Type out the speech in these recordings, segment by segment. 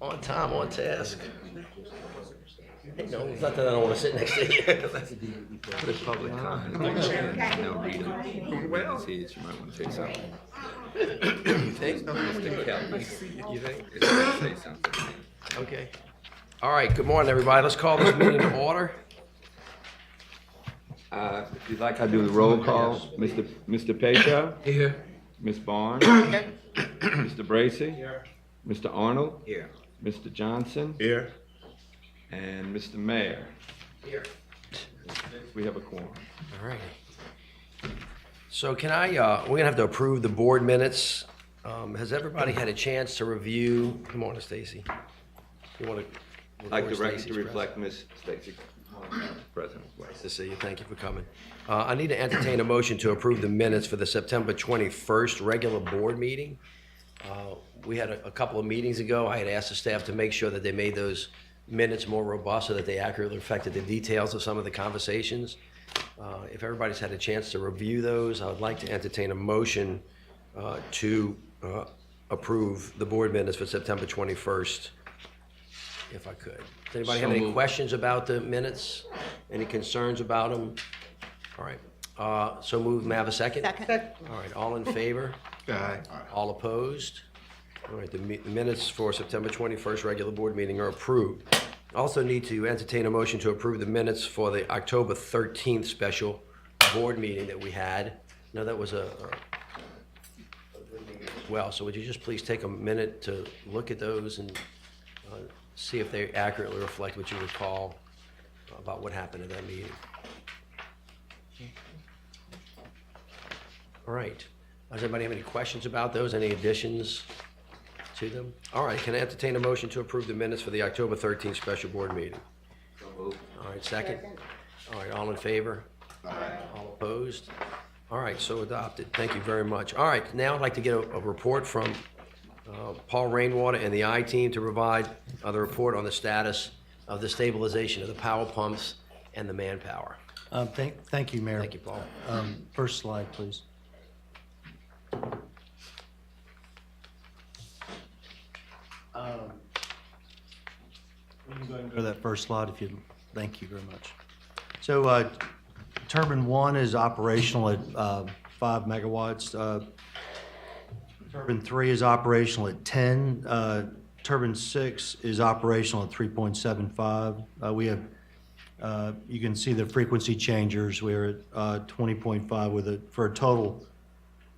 On time, on task. Hey, no, it's not that I don't want to sit next to you. For the public comment, no reading. Well, you might want to say something. You think? Mr. Kelly, you think? It's gonna say something. Okay. All right, good morning, everybody. Let's call this meeting to order. If you'd like, I'll do the roll call. Mr. Pesha? Here. Ms. Barnes? Mr. Bracy? Here. Mr. Arnold? Here. Mr. Johnson? Here. And Mr. Mayor? Here. We have a quorum. All right. So can I, we're gonna have to approve the board minutes. Has everybody had a chance to review? Come on, Stacy. You want to? I'd like the record to reflect Ms. Stacy present. Nice to see you. Thank you for coming. I need to entertain a motion to approve the minutes for the September 21st regular board meeting. We had a couple of meetings ago. I had asked the staff to make sure that they made those minutes more robust so that they accurately reflected the details of some of the conversations. If everybody's had a chance to review those, I would like to entertain a motion to approve the board minutes for September 21st, if I could. Does anybody have any questions about the minutes? Any concerns about them? All right. So moved. May I have a second? Second. All right. All in favor? Aye. All opposed? All right, the minutes for September 21st regular board meeting are approved. Also need to entertain a motion to approve the minutes for the October 13th special board meeting that we had. Now, that was a good meeting as well, so would you just please take a minute to look at those and see if they accurately reflect what you recall about what happened at that meeting. All right. Does anybody have any questions about those? Any additions to them? All right, can I entertain a motion to approve the minutes for the October 13th special board meeting? All right, second? All right, all in favor? All opposed? All right, so adopted. Thank you very much. All right, now I'd like to get a report from Paul Rainwater and the I-team to provide the report on the status of the stabilization of the power pumps and the manpower. Thank you, Mayor. Thank you, Paul. First slide, please. We can go ahead and go to that first slide if you'd. Thank you very much. So turbine 1 is operational at 5 megawatts. Turbine 3 is operational at 10. Turbine 6 is operational at 3.75. We have, you can see the frequency changers. We're at 20.5 with for a total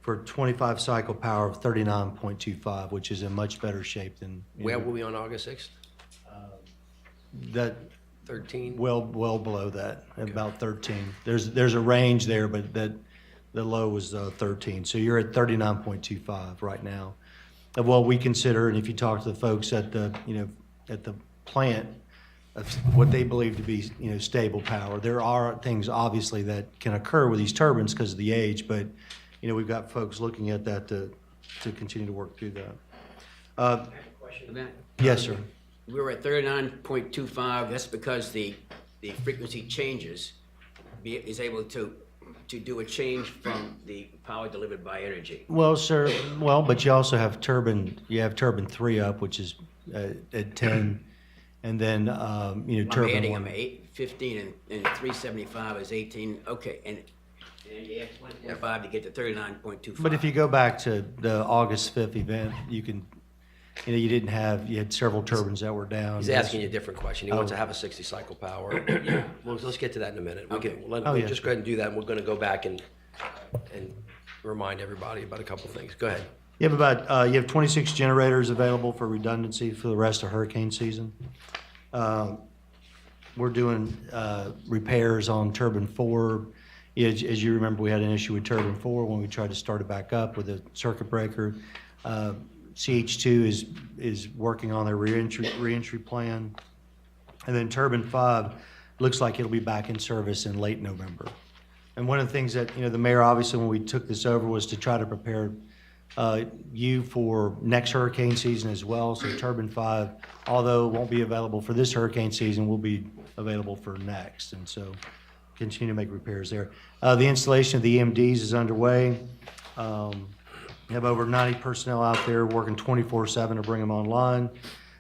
for 25 cycle power of 39.25, which is in much better shape than. Where will we on August 6th? That 13? well below that, about 13. There's a range there, but the low was 13. So you're at 39.25 right now of what we consider. And if you talk to the folks at the at the plant, of what they believe to be stable power. There are things obviously that can occur with these turbines because of the age, but we've got folks looking at that to continue to work through that. Yes, sir. We were at 39.25. That's because the frequency changes is able to do a change from the power delivered by energy. Well, sir. Well, but you also have turbine 3 up, which is at 10, and then turbine. I'm adding 1. them 15 and 375 is 18. Okay, and you add 25 to get to 39.25. But if you go back to the August 5th event, you can. You had several turbines that were down. He's asking you a different question. He wants to have a 60 cycle power. Well, let's get to that in a minute. We'll just go ahead and do that. And we're going to go back and remind everybody about a couple of things. Go ahead. You have 26 generators available for redundancy for the rest of hurricane season. We're doing repairs on turbine 4. As you remember, we had an issue with turbine 4 when we tried to start it back up with a circuit breaker. CH2 is working on their reentry plan. And then turbine 5 looks like it'll be back in service in late November. And one of the things that, the mayor, obviously, when we took this over was to try to prepare you for next hurricane season as well. So turbine 5, although it won't be available for this hurricane season, will be available for next. And so continue to make repairs there. The installation of the EMDs is underway. We have over 90 personnel out there working 24/7 to bring them online.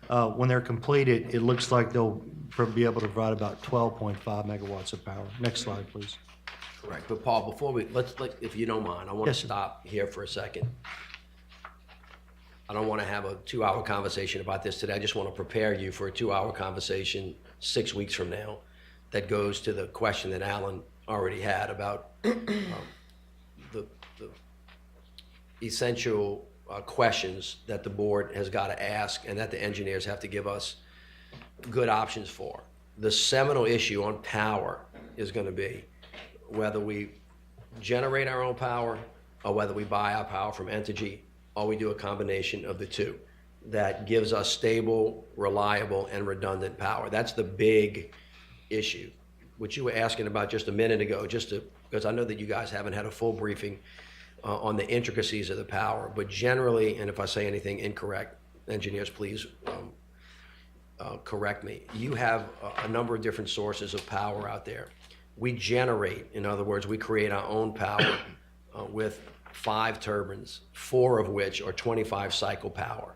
When they're completed, it looks like they'll be able to provide about 12.5 megawatts of power. Next slide, please. Correct. But Paul, before we, if you don't mind, I want to Yes, sir. stop here for a second. I don't want to have a 2-hour conversation about this today. I just want to prepare you for a 2-hour conversation 6 weeks from now that goes to the question that Alan already had about the essential questions that the board has got to ask and that the engineers have to give us good options for. The seminal issue on power is going to be whether we generate our own power or whether we buy our power from Entergy, or we do a combination of the two that gives us stable, reliable, and redundant power. That's the big issue, which you were asking about just a minute ago, because I know that you guys haven't had a full briefing on the intricacies of the power. But generally, and if I say anything incorrect, engineers, please correct me. You have a number of different sources of power out there. We generate, in other words, we create our own power with 5 turbines, 4 of which are 25 cycle power.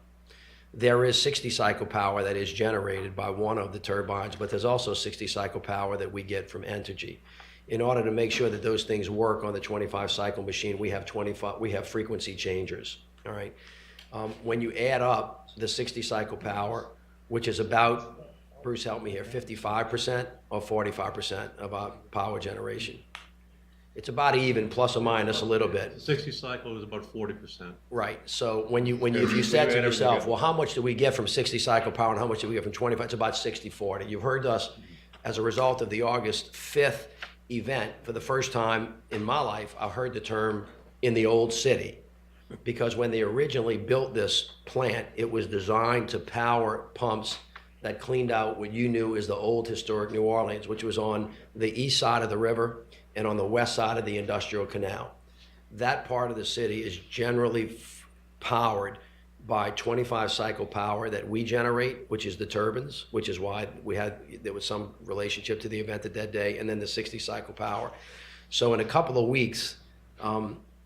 There is 60 cycle power that is generated by one of the turbines, but there's also 60 cycle power that we get from Entergy. In order to make sure that those things work on the 25 cycle machine, we have frequency changers, all right? When you add up the 60 cycle power, which is about, Bruce, help me here, 55% or 45% of our power generation? It's about even, plus or minus a little bit. 60 cycle is about 40%. Right, so if you said to yourself, well, how much do we get from 60 cycle power and how much do we get from 25? It's about 60-40. You've heard us, as a result of the August 5th event, for the first time in my life, I've heard the term "in the old city," because when they originally built this plant, it was designed to power pumps that cleaned out what you knew as the old historic New Orleans, which was on the east side of the river and on the west side of the industrial canal. That part of the city is generally powered by 25 cycle power that we generate, which is the turbines, which is why there was some relationship to the event that day, and then the 60 cycle power. So in a couple of weeks,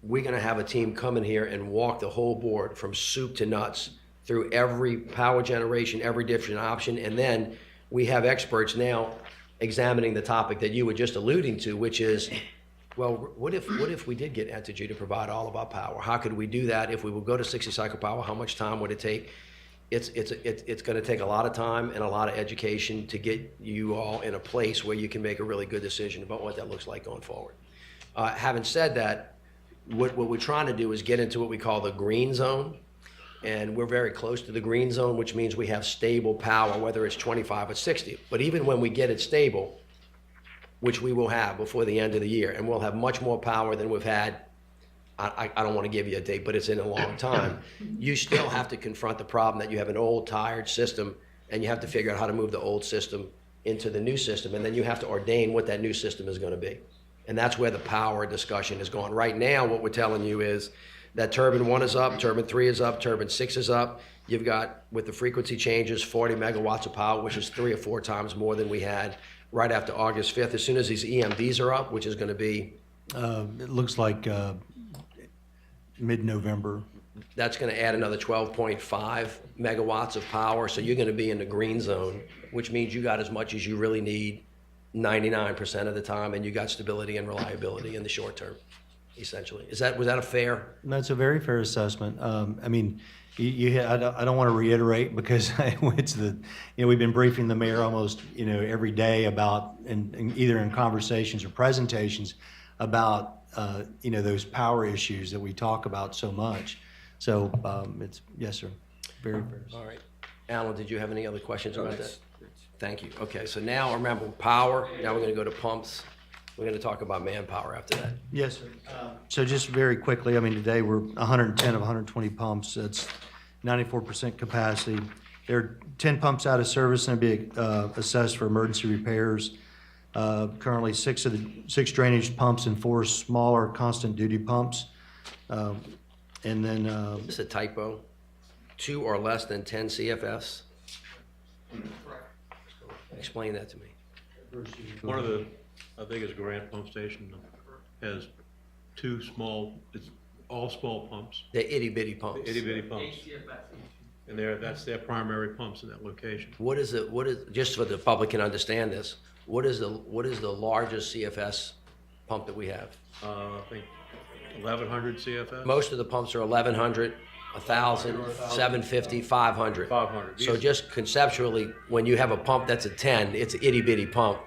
we're gonna have a team come in here and walk the whole board from soup to nuts through every power generation, every different option, and then we have experts now examining the topic that you were just alluding to, which is, well, what if we did get Entergy to provide all of our power? How could we do that? If we would go to 60 cycle power, how much time would it take? It's going to take a lot of time and a lot of education to get you all in a place where you can make a really good decision about what that looks like going forward. Having said that, what we're trying to do is get into what we call the green zone. And we're very close to the green zone, which means we have stable power, whether it's 25 or 60. But even when we get it stable, which we will have before the end of the year, and we'll have much more power than we've had, I don't want to give you a date, but it's in a long time, you still have to confront the problem that you have an old, tired system, and you have to figure out how to move the old system into the new system, and then you have to ordain what that new system is going to be. And that's where the power discussion is going. Right now, what we're telling you is that turbine 1 is up, turbine 3 is up, turbine 6 is up. You've got, with the frequency changes, 40 megawatts of power, which is 3 or 4 times more than we had right after August 5th. As soon as these EMDs are up, which is going to be... It looks like mid-November. That's going to add another 12.5 megawatts of power. So you're going to be in the green zone, which means you got as much as you really need 99% of the time, and you got stability and reliability in the short term, essentially. Was that a fair? That's a very fair assessment. I mean, I don't want to reiterate because it's we've been briefing the mayor almost every day about, and either in conversations or presentations about those power issues that we talk about so much. So it's, yes, sir, very fair. All right. Alan, did you have any other questions about that? Thank you. Okay, so now remember power. Now we're going to go to pumps. We're going to talk about manpower after that. Yes, sir. So just very quickly, I mean, today we're 110 of 120 pumps. That's 94% capacity. There are 10 pumps out of service and be assessed for emergency repairs. Currently, 6 drainage pumps and 4 smaller constant duty pumps. And then This is a typo. 2 or less than 10 CFS. Explain that to me. One of the, I think it's Grant Pump Station, has 2 small, it's all small pumps, They're itty bitty pumps. itty bitty pumps. And that's their primary pumps in that location. What is, just so the public can understand this, what is the largest CFS pump that we have? I think 1,100 CFS? Most of the pumps are 1,100, 1,000, 750, 500. 500. So just conceptually, when you have a pump that's a 10, it's an itty bitty pump.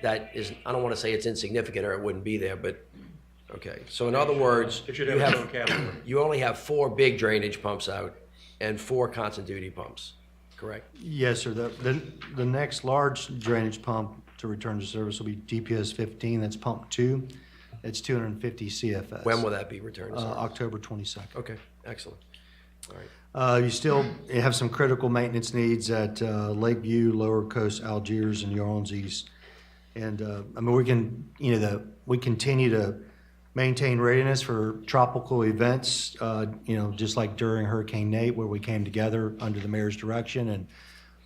That is, I don't want to say it's insignificant or it wouldn't be there, but, okay. So in other words, It should you have its own category. you only have 4 big drainage pumps out and 4 constant duty pumps, correct? Yes, sir. The next large drainage pump to return to service will be DPS 15, that's pump 2. It's 250 CFS. When will that be returned to service? October 22nd. Okay, excellent. All right. You still have some critical maintenance needs at Lakeview, Lower Coast, Algiers, and New Orleans East. And, I mean, we continue to maintain readiness for tropical events, just like during Hurricane Nate, where we came together under the mayor's direction and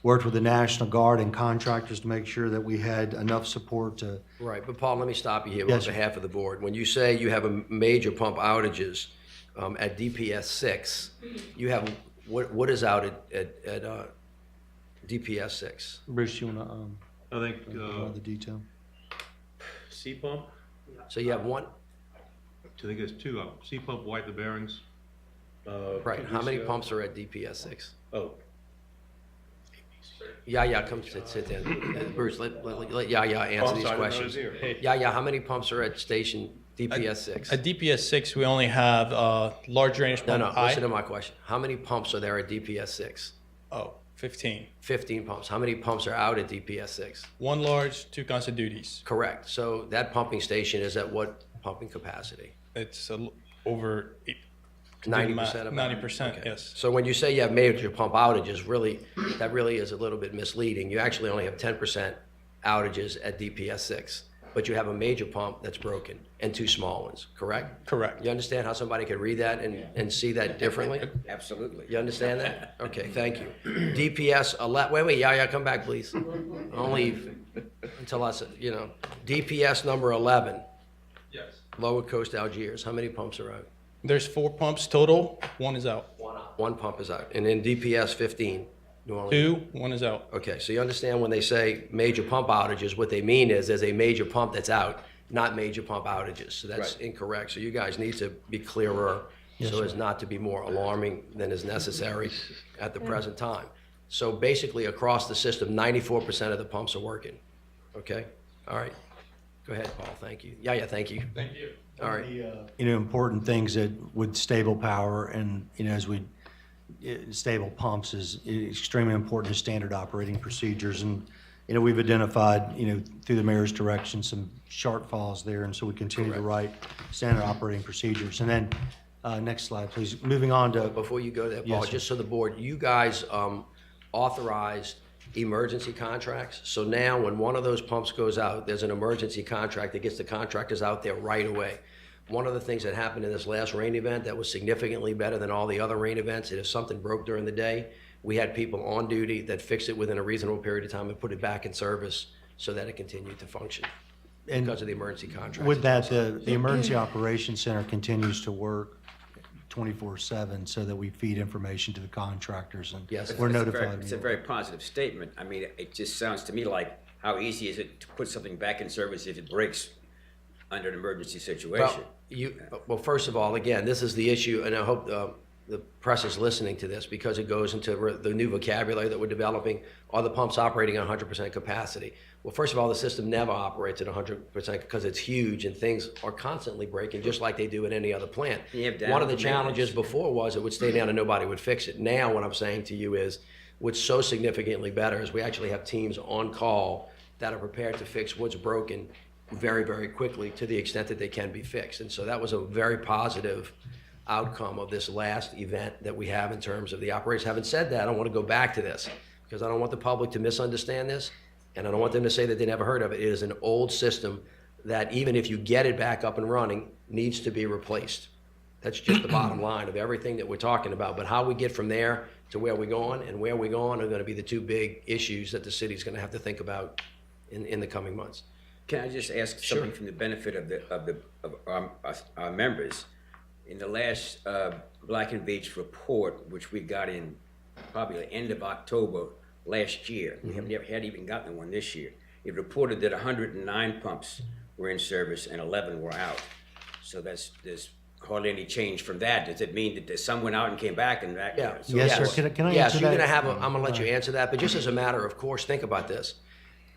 worked with the National Guard and contractors to make sure that we had enough support to. Right, but Paul, let me stop you here on Yes, sir. behalf of the board. When you say you have a major pump outages at DPS 6, you have, what is out at DPS 6? Bruce, you want to, I think the detail? C pump, So you have one, I think there's 2 of them. C pump, white the bearings. right, how many pumps are at DPS 6? Oh, Yeah, come sit there. Bruce, let Yaya answer I'm these sorry, I didn't know questions. he was here. Yeah, how many pumps are at station DPS 6? At DPS 6, we only have large drainage No, pump no, I. listen to my question. How many pumps are there at DPS 6? Oh, 15. 15 pumps. How many pumps are out at DPS 6? 1 large, 2 constant duties. Correct. So that pumping station is at what pumping capacity? It's over 90% of 90%, Okay. yes. So when you say you have major pump outages, really, that really is a little bit misleading. You actually only have 10% outages at DPS 6, but you have a major pump that's broken and 2 small ones, correct? Correct. You understand how somebody could read that and see that differently? Absolutely. You understand that? Okay, thank you. DPS 11, wait, Yaya, come back, please. Only until I said, DPS number 11. yes. Lower Coast Algiers, how many pumps are out? There's 4 pumps total, 1 is out. One pump is out. And then DPS 15, New Orleans? 2, 1 is out. Okay, so you understand when they say major pump outages, what they mean is there's a major pump that's out, not major pump outages. So that's Right. incorrect. So you guys need to be clearer so as not to be more alarming than is necessary at the present time. So basically, across the system, 94% of the pumps are working. Okay? All right. Go ahead, Paul. Thank you. Yeah, thank you. Thank you. All right. Important things that with stable power and, as stable pumps is extremely important to standard operating procedures. And, we've identified, through the mayor's direction, some shortfalls there. And so we continue to write standard operating procedures. And then, next slide, please. Moving on to, Before you go there, Paul, Yes, sir. just so the board, you guys authorized emergency contracts. So now when one of those pumps goes out, there's an emergency contract that gets the contractors out there right away. One of the things that happened in this last rain event that was significantly better than all the other rain events, is if something broke during the day, we had people on duty that fixed it within a reasonable period of time and put it back in service so that it continued to function and because of the emergency contract. with that, the Emergency Operations Center continues to work 24/7 so that we feed information to the contractors and Yes. we're It's a notified. It's a very positive statement. I mean, it just sounds to me like, how easy is it to put something back in service if it breaks under an emergency situation? Well, first of all, again, this is the issue, and I hope the press is listening to this because it goes into the new vocabulary that we're developing. Are the pumps operating at 100% capacity? Well, first of all, the system never operates at 100% because it's huge and things are constantly breaking just like they do at any other plant. You have One of the down challenges maintenance. before was it would stay down and nobody would fix it. Now, what I'm saying to you is, what's so significantly better is we actually have teams on call that are prepared to fix what's broken very, very quickly to the extent that they can be fixed. And so that was a very positive outcome of this last event that we have in terms of the operation. Having said that, I want to go back to this because I don't want the public to misunderstand this, and I don't want them to say that they never heard of it. It is an old system that even if you get it back up and running, needs to be replaced. That's just the bottom line of everything that we're talking about. But how we get from there to where we're going and where we're going are going to be the 2 big issues that the city's going to have to think about in the coming months. Can I just ask something from the benefit of our members? In the last Black and Beach report, which we got in probably the end of October last year. We have never had even gotten one this year. It reported that 109 pumps were in service and 11 were out. So there's hardly any change from that. Does it mean that some went out and came back and back? Yeah. So Yes, sir. Can I Yes, answer you're that? gonna have, I'm gonna let you answer that, but just as a matter of course, think about this.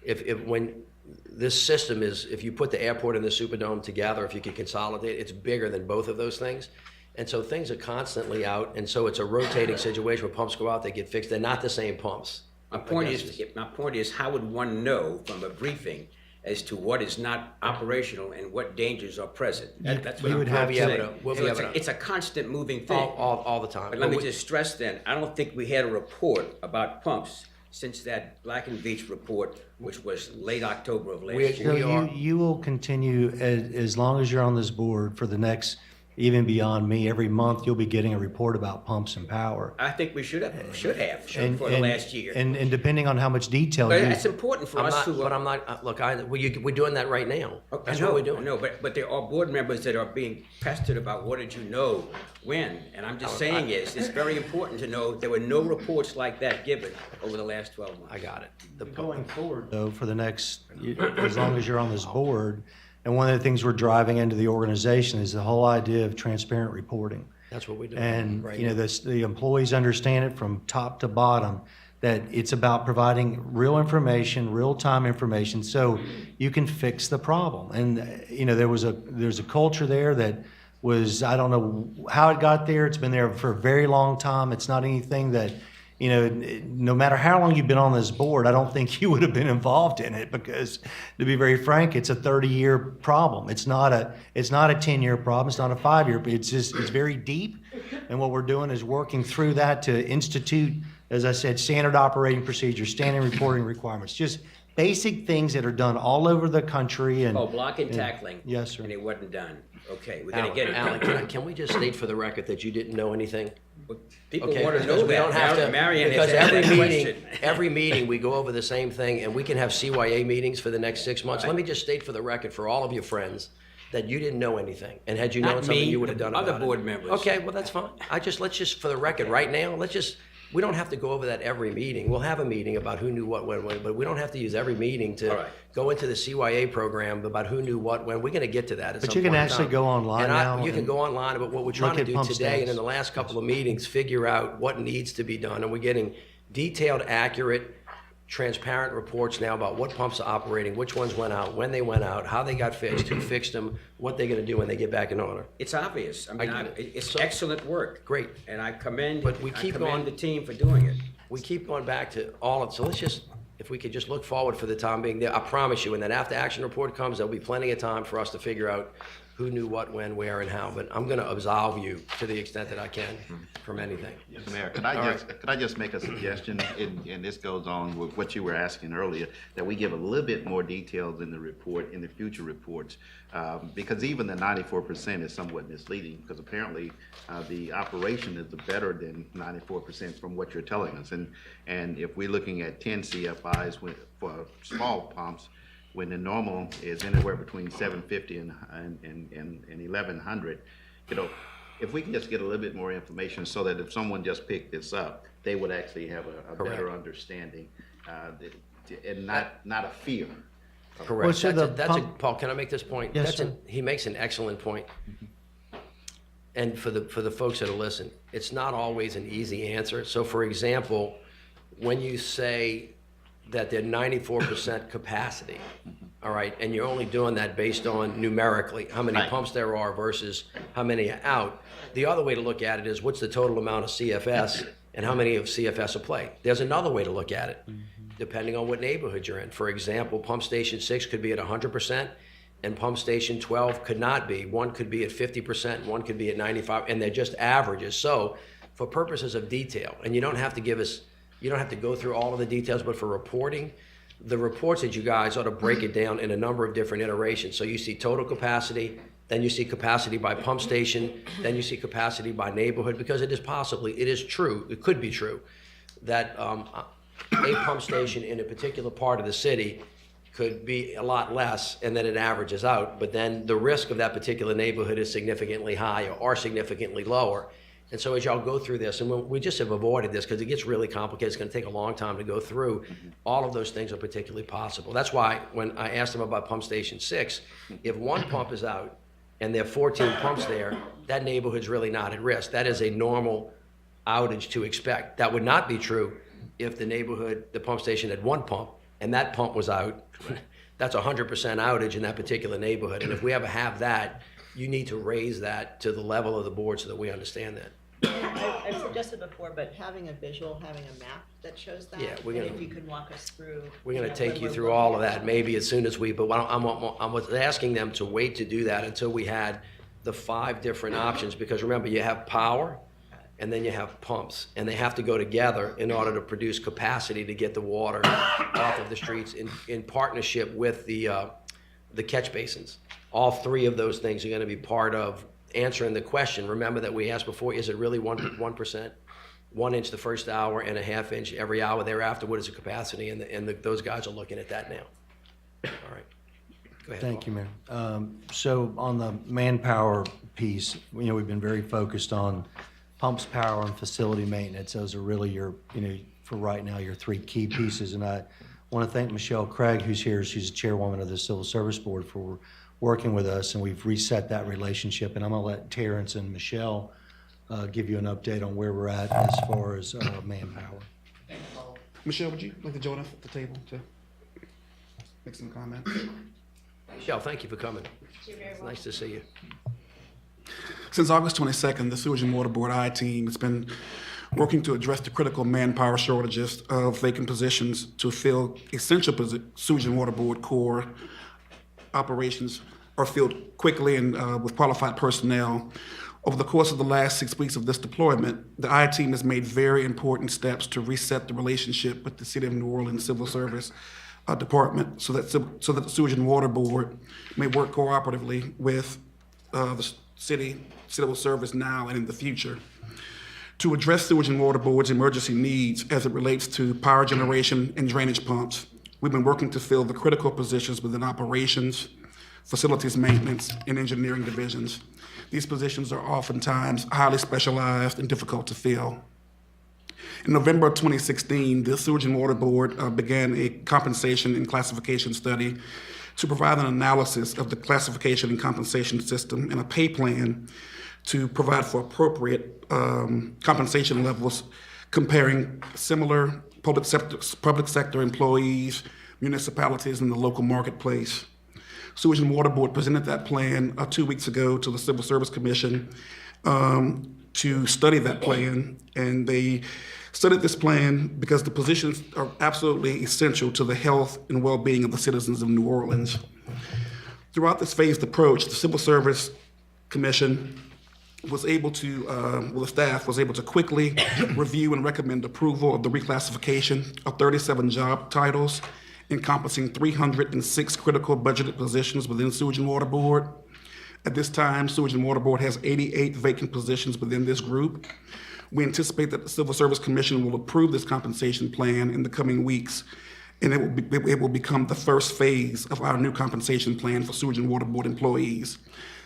If when this system is, if you put the airport and the Superdome together, if you could consolidate, it's bigger than both of those things. And so things are constantly out, and so it's a rotating situation where pumps go out, they get fixed. They're not the same pumps. My point is, how would one know from a briefing as to what is not operational and what dangers are present? That's what you I'm would trying have to to- say. we'll be So able to- it's a constant moving thing. All the time. But let me just stress then, I don't think we had a report about pumps since that Black and Veatch report, which was late October of last We- year. So are- you will continue, as long as you're on this board for the next, even beyond me, every month you'll be getting a report about pumps and power. I think we should have And- for the and- last year. And depending on how much detail But you, it's important for I'm us not, to. but I'm not, look, we're doing that right now. That's what we're doing. No, but there are board members that are being pestered about what did you know when? And I'm just saying it's very important to know there were no reports like that given over the last 12 months. I got it. going forward, though, for the next, as long as you're on this board, and one of the things we're driving into the organization is the whole idea of transparent reporting. That's what we do. And, right you know, now. the employees understand it from top to bottom, that it's about providing real information, real-time information, so you can fix the problem. And, you know, there's a culture there that was, I don't know how it got there, it's been there for a very long time, it's not anything that, you know, no matter how long you've been on this board, I don't think you would have been involved in it, because to be very frank, it's a 30-year problem. It's not a 10-year problem. It's not a 5-year. It's very deep. And what we're doing is working through that to institute, as I said, standard operating procedures, standard reporting requirements, just basic things that are done all over the country. And Block and tackling. Yes, sir. And it wasn't done. Okay, we're gonna get it Alan, done. can we just state for the record that you didn't know anything? People Okay, want to because know we don't have that. to, Marion because has asked every that meeting, question. every meeting, we go over the same thing, and we can have CYA meetings for the next 6 months. Let me just state for the record, for all of your friends, that you didn't know anything, and had you known Not something, me, you would have the done other about it. board members. Okay, well, that's fine. Let's just, for the record, right now, we don't have to go over that every meeting. We'll have a meeting about who knew what, when, but we don't have to use every meeting All to right. go into the CYA program about who knew what, when. We're gonna get to that at some But you can point in actually time. go online And now you can and go online, but what we're trying look to at do pump today and stats. in the last couple of meetings, figure out what needs to be done, and we're getting detailed, accurate, transparent reports now about what pumps are operating, which ones went out, when they went out, how they got fixed, who fixed them, what they're gonna do when they get back in order. It's obvious. I mean, I get it. it's So- excellent work. Great. And I commend, But we keep I commend going- the team for doing it. We keep going back to all of, so let's just, if we could just look forward for the time being, I promise you, when that after-action report comes, there'll be plenty of time for us to figure out who knew what, when, where, and how, but I'm gonna absolve you to the extent that I can from anything. Mr. Mayor, could I just make a suggestion, and this goes on with what you were asking earlier, that we give a little bit more details in the report, in the future reports, because even the 94% is somewhat misleading, because apparently the operation is better than 94% from what you're telling us. And if we're looking at 10 CFIs for small pumps, when the normal is anywhere between 750 and 1100, you know, if we can just get a little bit more information so that if someone just picked this up, they would actually have a better Correct. understanding, and not a fear. Well, Correct. so Paul, can I make this point? Yes, sir. He makes an excellent point. And for the folks that are listening, it's not always an easy answer. So for example, when you say that they're 94% capacity, all right, and you're only doing that based on numerically, how many Right. pumps there are versus how many are out. The other way to look at it is what's the total amount of CFS and how many of CFS are play. There's another way to look at it, depending on what neighborhood you're in. For example, pump station 6 could be at 100%, and pump station 12 could not be. One could be at 50%, one could be at 95%, and they're just averages. So for purposes of detail, and you don't have to go through all of the details, but for reporting, the reports that you guys ought to break it down in a number of different iterations. So you see total capacity, then you see capacity by pump station, then you see capacity by neighborhood, because it is true, it could be true, that a pump station in a particular part of the city could be a lot less, and then it averages out, but then the risk of that particular neighborhood is significantly higher or significantly lower. And so as y'all go through this, and we just have avoided this because it gets really complicated, it's gonna take a long time to go through, all of those things are particularly possible. That's why when I asked them about pump station 6, if one pump is out and there are 14 pumps there, that neighborhood's really not at risk. That is a normal outage to expect. That would not be true if the neighborhood, the pump station had one pump and that pump was out. That's 100% outage in that particular neighborhood. And if we ever have that, you need to raise that to the level of the board so that we understand that. I've suggested before, but having a visual, having a map that shows that. Yeah, we're and gonna- if you could walk us through. We're gonna know, take when you we're through all of looking at that, maybe as soon as we, but I was asking them to wait to do that until we had the 5 different options, because remember, you have power, and then you have pumps, and they have to go together in order to produce capacity to get the water off of the streets in partnership with the catch basins. All 3 of those things are gonna be part of answering the question. Remember that we asked before, is it really 1%? 1 inch the first hour and a ½ inch every hour thereafter, what is the capacity? And those guys are looking at that now. All right. Go ahead, Thank Paul. you, Mayor. So on the manpower piece, we've been very focused on pumps, power, and facility maintenance. Those are really your, for right now, your 3 key pieces. And I want to thank Michelle Craig, who's here. She's the chairwoman of the Civil Service Board, for working with us, and we've reset that relationship. And I'm going to let Terrence and Michelle give you an update on where we're at as far as manpower. Michelle, would you like to join us at the table to make some comments? Michelle, thank you for coming. It's nice to see you. Since August 22nd, the Sewage and Water Board I team has been working to address the critical manpower shortages of vacant positions to fill essential Sewage and Water Board core operations are filled quickly and with qualified personnel. Over the course of the last 6 weeks of this deployment, the I team has made very important steps to reset the relationship with the City of New Orleans Civil Service Department so that the Sewage and Water Board may work cooperatively with the City Civil Service now and in the future. To address Sewage and Water Board's emergency needs as it relates to power generation and drainage pumps, we've been working to fill the critical positions within operations, facilities maintenance, and engineering divisions. These positions are oftentimes highly specialized and difficult to fill. In November of 2016, the Sewage and Water Board began a compensation and classification study to provide an analysis of the classification and compensation system and a pay plan to provide for appropriate compensation levels comparing similar public sector employees, municipalities, and the local marketplace. Sewage and Water Board presented that plan 2 weeks ago to the Civil Service Commission to study that plan, and they studied this plan because the positions are absolutely essential to the health and well-being of the citizens of New Orleans. Throughout this phased approach, the Civil Service Commission was able to, the staff was able to quickly review and recommend approval of the reclassification of 37 job titles encompassing 306 critical budgeted positions within Sewage and Water Board. At this time, Sewage and Water Board has 88 vacant positions within this group. We anticipate that the Civil Service Commission will approve this compensation plan in the coming weeks, and it will become the first phase of our new compensation plan for Sewage and Water Board employees.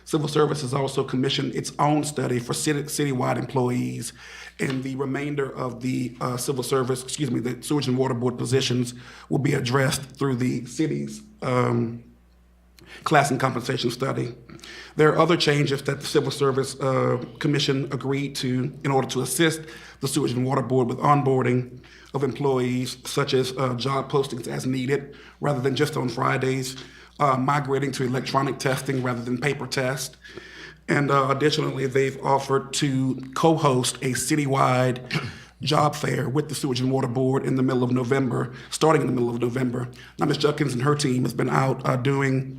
Civil Service has also commissioned its own study for citywide employees, and the remainder of the the Sewage and Water Board positions will be addressed through the city's class and compensation study. There are other changes that the Civil Service Commission agreed to in order to assist the Sewage and Water Board with onboarding of employees, such as job postings as needed, rather than just on Fridays, migrating to electronic testing rather than paper test. And additionally, they've offered to co-host a citywide job fair with the Sewage and Water Board in the middle of November, starting in the middle of November. Now, Ms. Judkins and her team has been out doing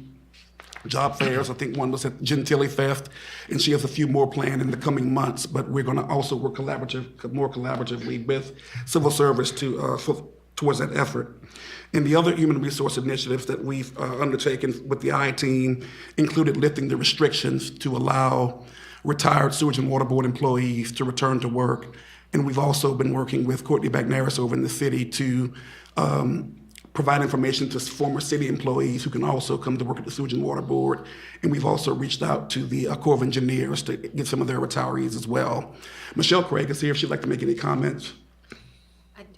job fairs. I think one was at Gentilly Fest, and she has a few more planned in the coming months, but we're gonna also work more collaboratively with Civil Service towards that effort. And the other human resource initiatives that we've undertaken with the I team included lifting the restrictions to allow retired Sewage and Water Board employees to return to work. And we've also been working with Courtney Bagnaris over in the city to provide information to former city employees who can also come to work at the Sewage and Water Board. And we've also reached out to the Corps of Engineers to get some of their retirees as well. Michelle Craig is here if she'd like to make any comments.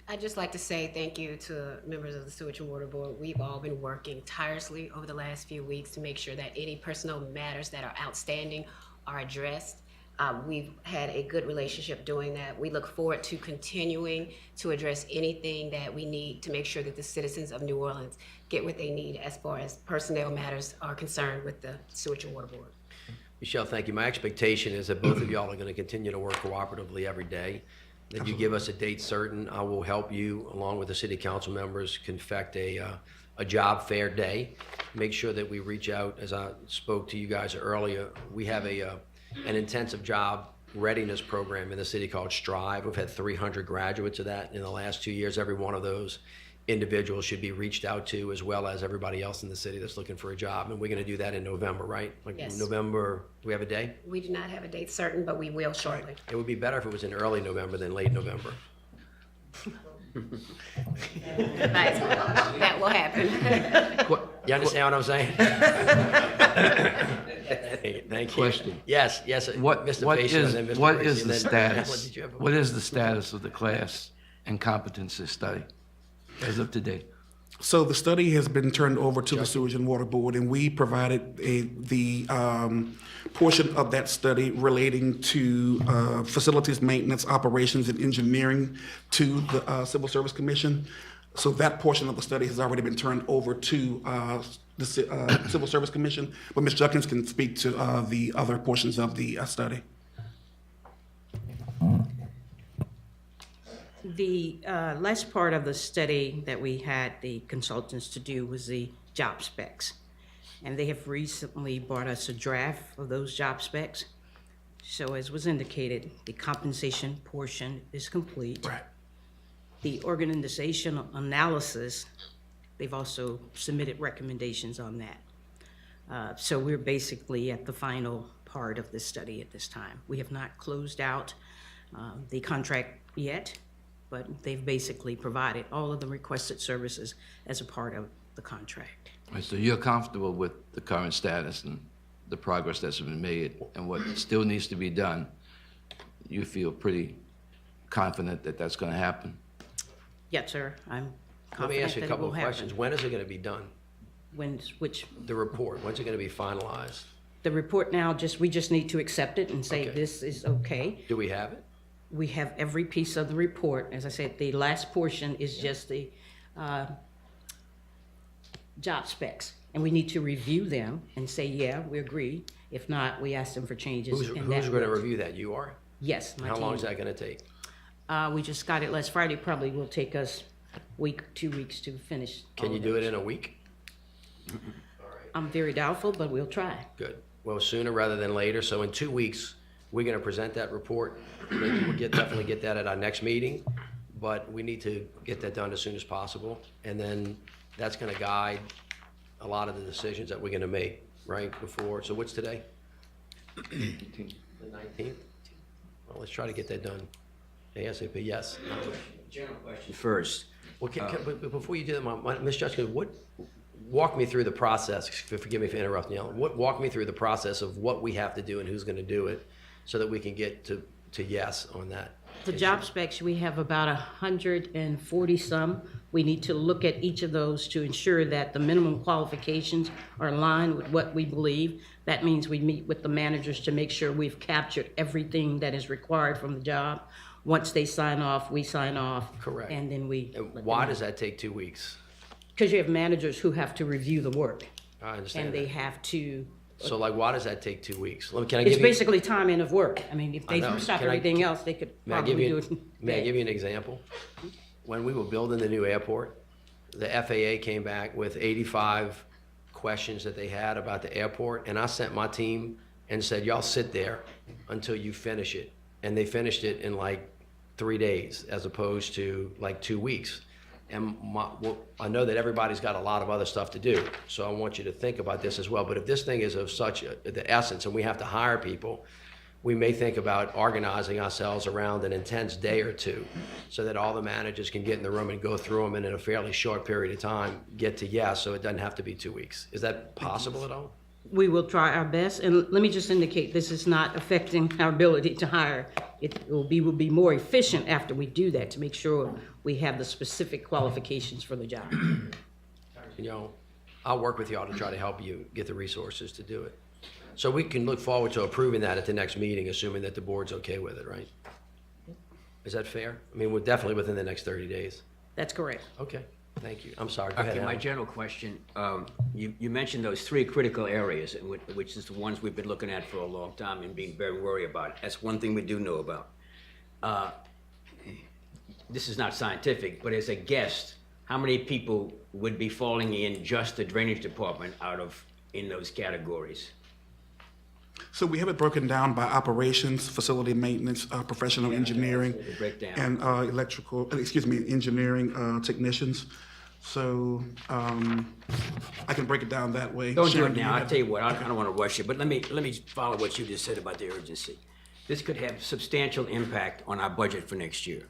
I'd just like to say thank you to members of the Sewage and Water Board. We've all been working tirelessly over the last few weeks to make sure that any personnel matters that are outstanding are addressed. We've had a good relationship doing that. We look forward to continuing to address anything that we need to make sure that the citizens of New Orleans get what they need as far as personnel matters are concerned with the Sewage and Water Board. Michelle, thank you. My expectation is that both of y'all are going to continue to work cooperatively every day. That you give us a date certain, I will help you, along with the city council members, confect a job fair day. Make sure that we reach out, as I spoke to you guys earlier. We have an intensive job readiness program in the city called Strive. We've had 300 graduates of that in the last 2 years. Every one of those individuals should be reached out to, as well as everybody else in the city that's looking for a job. And we're going to do that in November, right? Like Yes. November, do we have a day? We do not have a date certain, but we will shortly. It would be better if it was in early November than late November. That will happen. You understand what I'm saying? Thank you. Question. Yes, What Mr. what Patient, is and then Mr. what Parisi, is and the then- Alan, status? did you have a- What is the status of the class and competency study as of today? So the study has been turned over to the Sewage and Water Board, and we provided the portion of that study relating to facilities maintenance, operations, and engineering to the Civil Service Commission. So that portion of the study has already been turned over to the Civil Service Commission, but Ms. Judkins can speak to the other portions of the study. The last part of the study that we had the consultants to do was the job specs. And they have recently brought us a draft of those job specs. So as was indicated, the compensation portion is complete. Right. The organizational analysis, they've also submitted recommendations on that. So we're basically at the final part of this study at this time. We have not closed out the contract yet, but they've basically provided all of the requested services as a part of the contract. So you're comfortable with the current status and the progress that's been made and what still needs to be done? You feel pretty confident that that's going to happen? Yes, sir, I'm Let me confident ask you a that it couple will of questions. happen. When is it going to be done? Which, The report, when's it going to be finalized? the report now, we just need to accept it and say Okay. this is okay. Do we have it? We have every piece of the report. As I said, the last portion is just the job specs. And we need to review them and say, yeah, we agree. If not, we ask them for changes. Who's and going to will- review that? You are? Yes, my How team. long is that going to take? We just got it last Friday. Probably will take us a week, 2 weeks to finish. Can all you of do it those. in a week? I'm very doubtful, but we'll try. Good. Well, sooner rather than later. So in 2 weeks, we're going to present that report. We'll definitely get that at our next meeting, but we need to get that done as soon as possible. And then that's going to guide a lot of the decisions that we're going to make, right, before. So what's today? The 19th? Well, let's try to get that done ASAP. Yes. General question first. Well, but before you do that, Ms. Judkins, walk me through the process. Forgive me for interrupting you. Walk me through the process of what we have to do and who's going to do it, so that we can get to yes on that. The job specs, we have about 140 some. We need to look at each of those to ensure that the minimum qualifications are aligned with what we believe. That means we meet with the managers to make sure we've captured everything that is required from the job. Once they sign off, we sign off. Correct. And then we. And why does that take 2 weeks? Because you have managers who have to review the work. I understand And they that. have to, So like, why does that take 2 weeks? Can I it's give you? basically time in of work. I mean, if they I know. stop Can I- everything else, they could May I give probably do you, it. in may I day. give you an example? When we were building the new airport, the FAA came back with 85 questions that they had about the airport, and I sent my team and said, y'all sit there until you finish it. And they finished it in like 3 days, as opposed to like 2 weeks. And I know that everybody's got a lot of other stuff to do, so I want you to think about this as well. But if this thing is of such the essence, and we have to hire people, we may think about organizing ourselves around an intense day or two so that all the managers can get in the room and go through them and in a fairly short period of time get to yes, so it doesn't have to be 2 weeks. Is that possible at all? We will try our best, and let me just indicate, this is not affecting our ability to hire. It will be more efficient after we do that, to make sure we have the specific qualifications for the job. You know, I'll work with y'all to try to help you get the resources to do it. So we can look forward to approving that at the next meeting, assuming that the board's okay with it, right? Is that fair? I mean, we're definitely within the next 30 days. That's correct. Okay, thank you. I'm sorry, go ahead, Okay, my Alan. general question, you mentioned those 3 critical areas, which is the ones we've been looking at for a long time and being very worried about. That's one thing we do know about. This is not scientific, but as a guess, how many people would be falling in just the drainage department in those categories? So we have it broken down by operations, facility maintenance, professional engineering, Breakdown. and engineering technicians. So I can break it down that way. Don't do Sharon, it you now. I'll have- tell you what, I don't want to rush you, but let me follow what you just said about the urgency. This could have substantial impact on our budget for next year.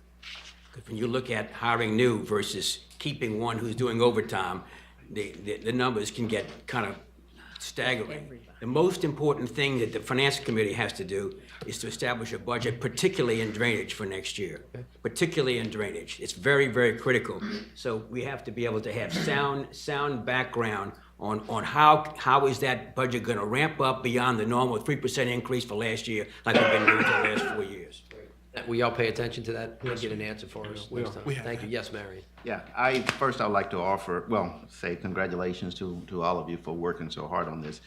'Cause when you look at hiring new versus keeping one who's doing overtime, the numbers can get kind of staggering. The most important thing that the finance committee has to do is to establish a budget, particularly in drainage for next year. Particularly in drainage. It's very, very critical. So we have to be able to have sound background on how is that budget gonna ramp up beyond the normal 3% increase for last year, like we've been doing for the last 4 years. Will y'all pay attention to that and get an answer for us next time? We have Thank you. Yes, Marion. Yeah, first I'd like to say congratulations to all of you for working so hard on this.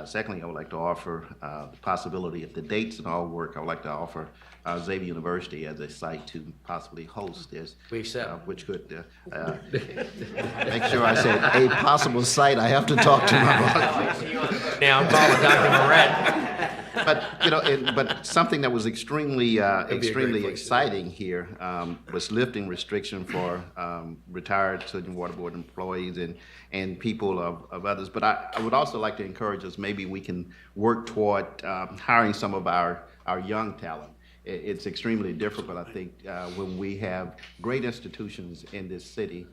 Secondly, I would like to offer the possibility, if the dates and all work, I would like to offer Xavier University as a site to possibly host this. We accept. Which could, make sure I said a possible site, I have to talk to my boss. Now I'm calling Dr. Moret. But, but something that was extremely be a great extremely place to exciting here was lifting restriction for retired Sewage and Water Board employees and people of others. But I would also like to encourage us, maybe we can work toward hiring some of our young talent. It's extremely difficult, I think, when we have great institutions in this city,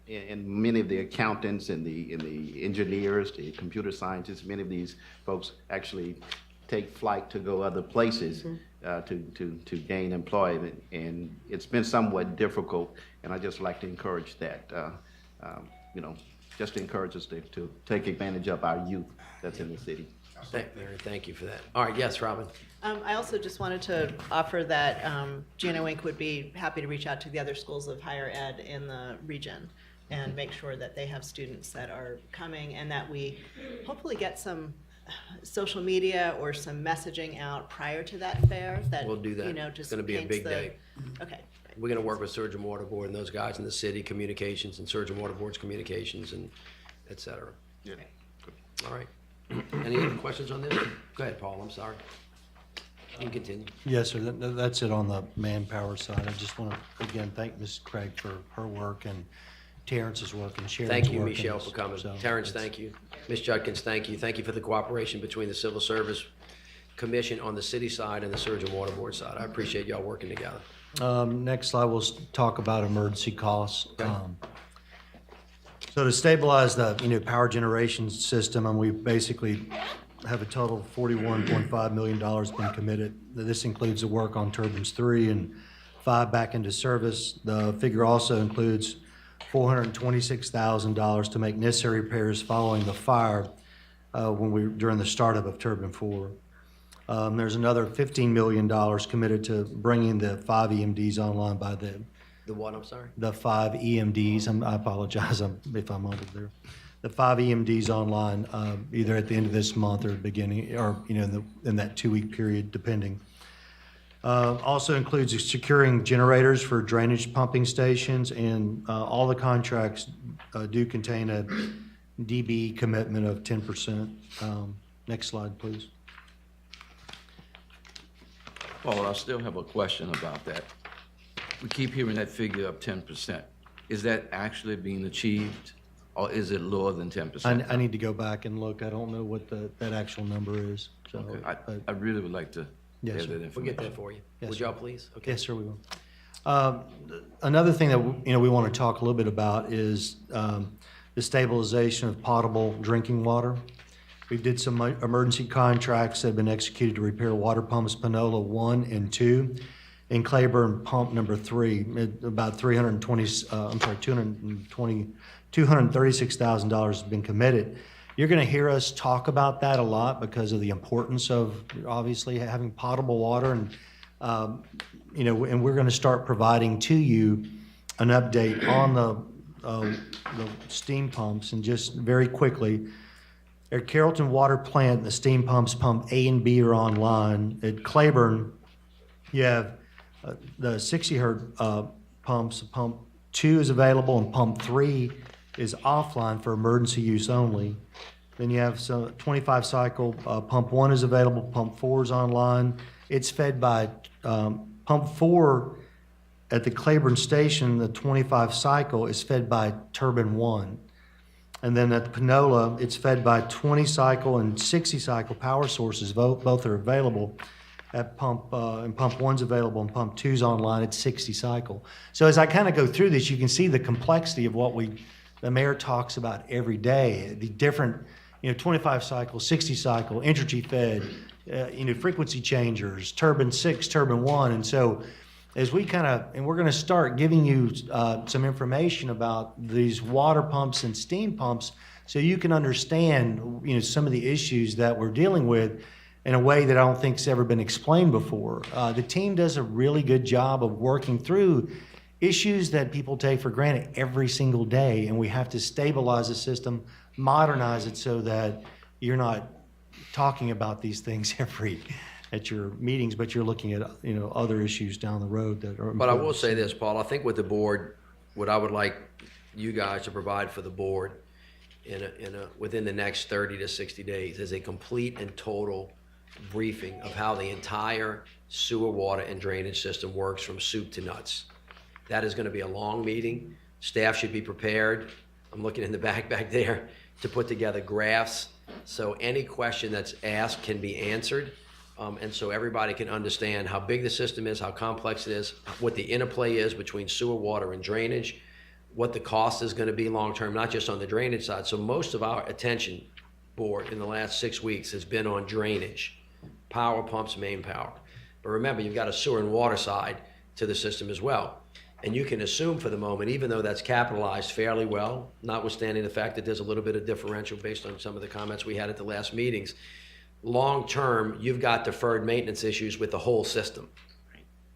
and many of the accountants and the engineers, the computer scientists, many of these folks actually take flight to go other places to gain employment, and it's been somewhat difficult. And I just like to encourage that, just to encourage us to take advantage of our youth that's in the city. Mary, thank you for that. All right, yes, Robin. I also just wanted to offer that Gina Wink would be happy to reach out to the other schools of higher ed in the region and make sure that they have students that are coming, and that we hopefully get some social media or some messaging out prior to that fair that, We'll do that. just It's gonna be a paints big the- day. Okay. We're gonna work with Sewage and Water Board and those guys in the city, communications, and Sewage and Water Board's communications, and et cetera. Yeah. All right. Any other questions on this? Go ahead, Paul, I'm sorry. You can continue. Yes, sir, that's it on the Manpower side. I just want to, again, thank Ms. Craig for her work and Terrence's work and Sharon's work. Thank you, in Michelle, this. for coming. So, Terrence, it's- thank you. Ms. Judkins, thank you. Thank you for the cooperation between the Civil Service Commission on the city side and the Sewage and Water Board side. I appreciate y'all working together. Next slide, we'll talk about emergency costs. Okay. So to stabilize the, power generation system, and we basically have a total of $41.5 million been committed. This includes the work on turbines 3 and 5 back into service. The figure also includes $426,000 to make necessary repairs following the fire during the startup of turbine 4. There's another $15 million committed to bringing the 5 EMDs online by the what, I'm sorry? the 5 EMDs. I apologize if I'm under there. The 5 EMDs online, either at the end of this month or beginning, or in that 2-week period, depending. Also includes securing generators for drainage pumping stations, and all the contracts do contain a DB commitment of 10%. Next slide, please. Paul, I still have a question about that. We keep hearing that figure of 10%. Is that actually being achieved, or is it lower than 10%? I need to go back and look. I don't know what that actual number is. So, Okay. but- I really would like to Yes, have sir. that We'll information. get that for you. Yes, Would sir. y'all please? Okay. Yes, sir, we will. Another thing that, we want to talk a little bit about is the stabilization of potable drinking water. We did some emergency contracts that have been executed to repair water pumps Panola 1 and 2, and Claiborne pump number 3, about $236,000 has been committed. You're going to hear us talk about that a lot because of the importance of obviously having potable water, and and we're going to start providing to you an update on the steam pumps. And just very quickly, at Carrollton Water Plant, the steam pumps, pump A and B, are online. At Claiborne, you have the 60 hertz pumps. Pump 2 is available, and pump 3 is offline for emergency use only. Then you have some 25 cycle, pump 1 is available, pump 4 is online. It's fed by pump 4 at the Claiborne station. The 25 cycle is fed by turbine 1. And then at the Panola, it's fed by 20 cycle and 60 cycle power sources. Both are available at pump, and pump 1's available, and pump 2's online at 60 cycle. So as I kind of go through this, you can see the complexity of what the mayor talks about every day, the different, 25 cycle, 60 cycle, energy fed, frequency changers, turbine 6, turbine 1. And so as we and we're going to start giving you some information about these water pumps and steam pumps so you can understand, some of the issues that we're dealing with in a way that I don't think's ever been explained before. The team does a really good job of working through issues that people take for granted every single day, and we have to stabilize the system, modernize it so that you're not talking about these things at your meetings, but you're looking at other issues down the road that are important. But I will say this, Paul, I think with the board, what I would like you guys to provide for the board within the next 30 to 60 days is a complete and total briefing of how the entire sewer, water, and drainage system works from soup to nuts. That is going to be a long meeting. Staff should be prepared. I'm looking in the back there to put together graphs so any question that's asked can be answered. And so everybody can understand how big the system is, how complex it is, what the interplay is between sewer, water, and drainage, what the cost is going to be long-term, not just on the drainage side. So most of our attention, board, in the last 6 weeks has been on drainage, power pumps, Manpower. But remember, you've got a sewer and water side to the system as well. And you can assume for the moment, even though that's capitalized fairly well, notwithstanding the fact that there's a little bit of differential based on some of the comments we had at the last meetings, long-term, you've got deferred maintenance issues with the whole system.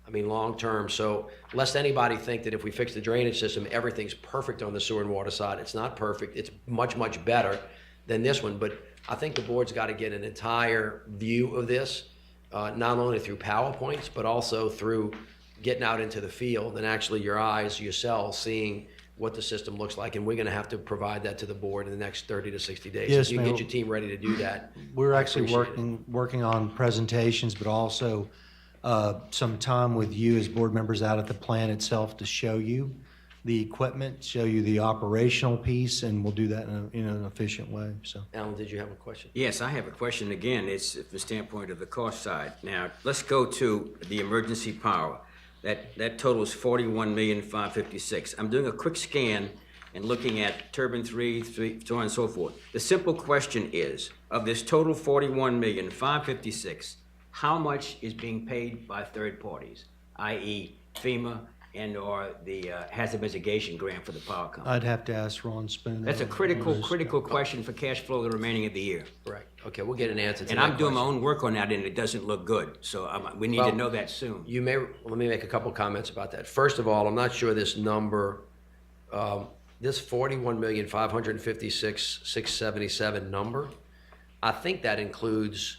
I mean, long-term, so lest anybody think that if we fix the drainage system, everything's perfect on the sewer and water side. It's not perfect. It's much, much better than this one. But I think the board's got to get an entire view of this, not only through PowerPoints, but also through getting out into the field and actually your eyes, yourselves, seeing what the system looks like. And we're going to have to provide that to the board in the next 30 to 60 days. Yes, If you ma'am. get your team ready to do that. We're I actually appreciate it. working on presentations, but also some time with you as board members out at the plant itself to show you the equipment, show you the operational piece, and we'll do that in an efficient way. So, Alan, did you have a question? Yes, I have a question again. It's from the standpoint of the cost side. Now, let's go to the emergency power. That totals $41,556,000. I'm doing a quick scan and looking at turbine 3, so on and so forth. The simple question is, of this total $41,556,000, how much is being paid by third parties, i.e. FEMA and/or the hazard mitigation grant for the power company? I'd have to ask Ron Spoon. That's a critical question for cash flow the remaining of the year. Correct. Okay, we'll get an answer to And that I'm doing my question. own work on that, and it doesn't look good. So we need to Well, know that soon. Let me make a couple comments about that. First of all, I'm not sure this number, this 41,556,677 number, I think that includes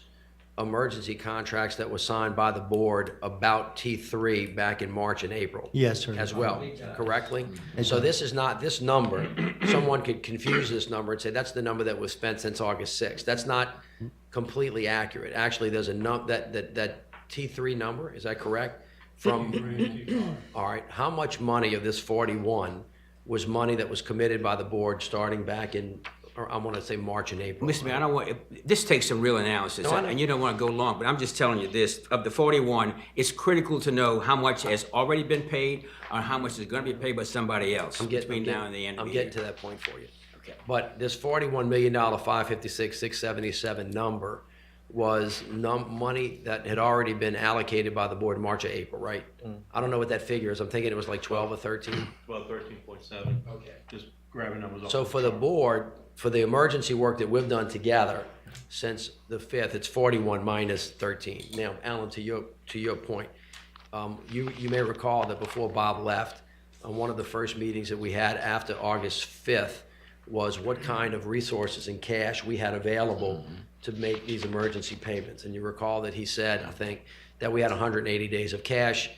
emergency contracts that were signed by the board about T3 back in March and April. Yes, sir. As well, correctly? So this is not, this number, someone could confuse this number and say that's the number that was spent since August 6th. That's not completely accurate. Actually, there's a that T3 number, is that correct? All right, how much money of this 41 was money that was committed by the board starting back in or I want to say March and April. Mr. Mayor, I don't want, this takes some real analysis, No, I know. and you don't want to go long, but I'm just telling you this, of the 41, it's critical to know how much has already been paid or how much is going to be paid by somebody else between now and the end of the year. I'm getting to that point for you. Okay. But this $41 million, 556, 677 number was money that had already been allocated by the board in March or April, right? I don't know what that figure is. I'm thinking it was like 12 or 13. Well, 13.7. Okay. Just grabbing numbers off. So for the board, for the emergency work that we've done together since the 5th, it's 41 minus 13. Now, Alan, to your point, you may recall that before Bob left, on one of the first meetings that we had after August 5th was what kind of resources and cash we had available to make these emergency payments. And you recall that he said, I think, that we had 180 days of cash.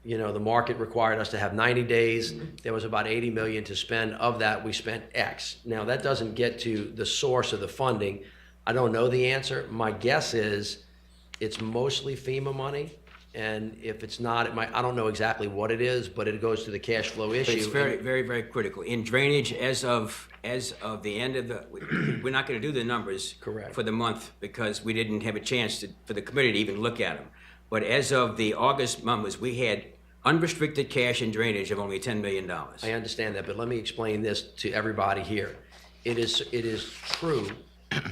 You know, the market required us to have 90 days. There was about 80 million to spend. Of that, we spent X. Now, that doesn't get to the source of the funding. I don't know the answer. My guess is it's mostly FEMA money. And if it's not, it might, I don't know exactly what it is, but it goes to the cash flow issue. But it's very, very, very critical. In drainage, as of the end of the, we're not going to do the numbers Correct. for the month because we didn't have a chance for the committee to even look at them. But as of the August numbers, we had unrestricted cash in drainage of only $10 million. I understand that, but let me explain this to everybody here. It is true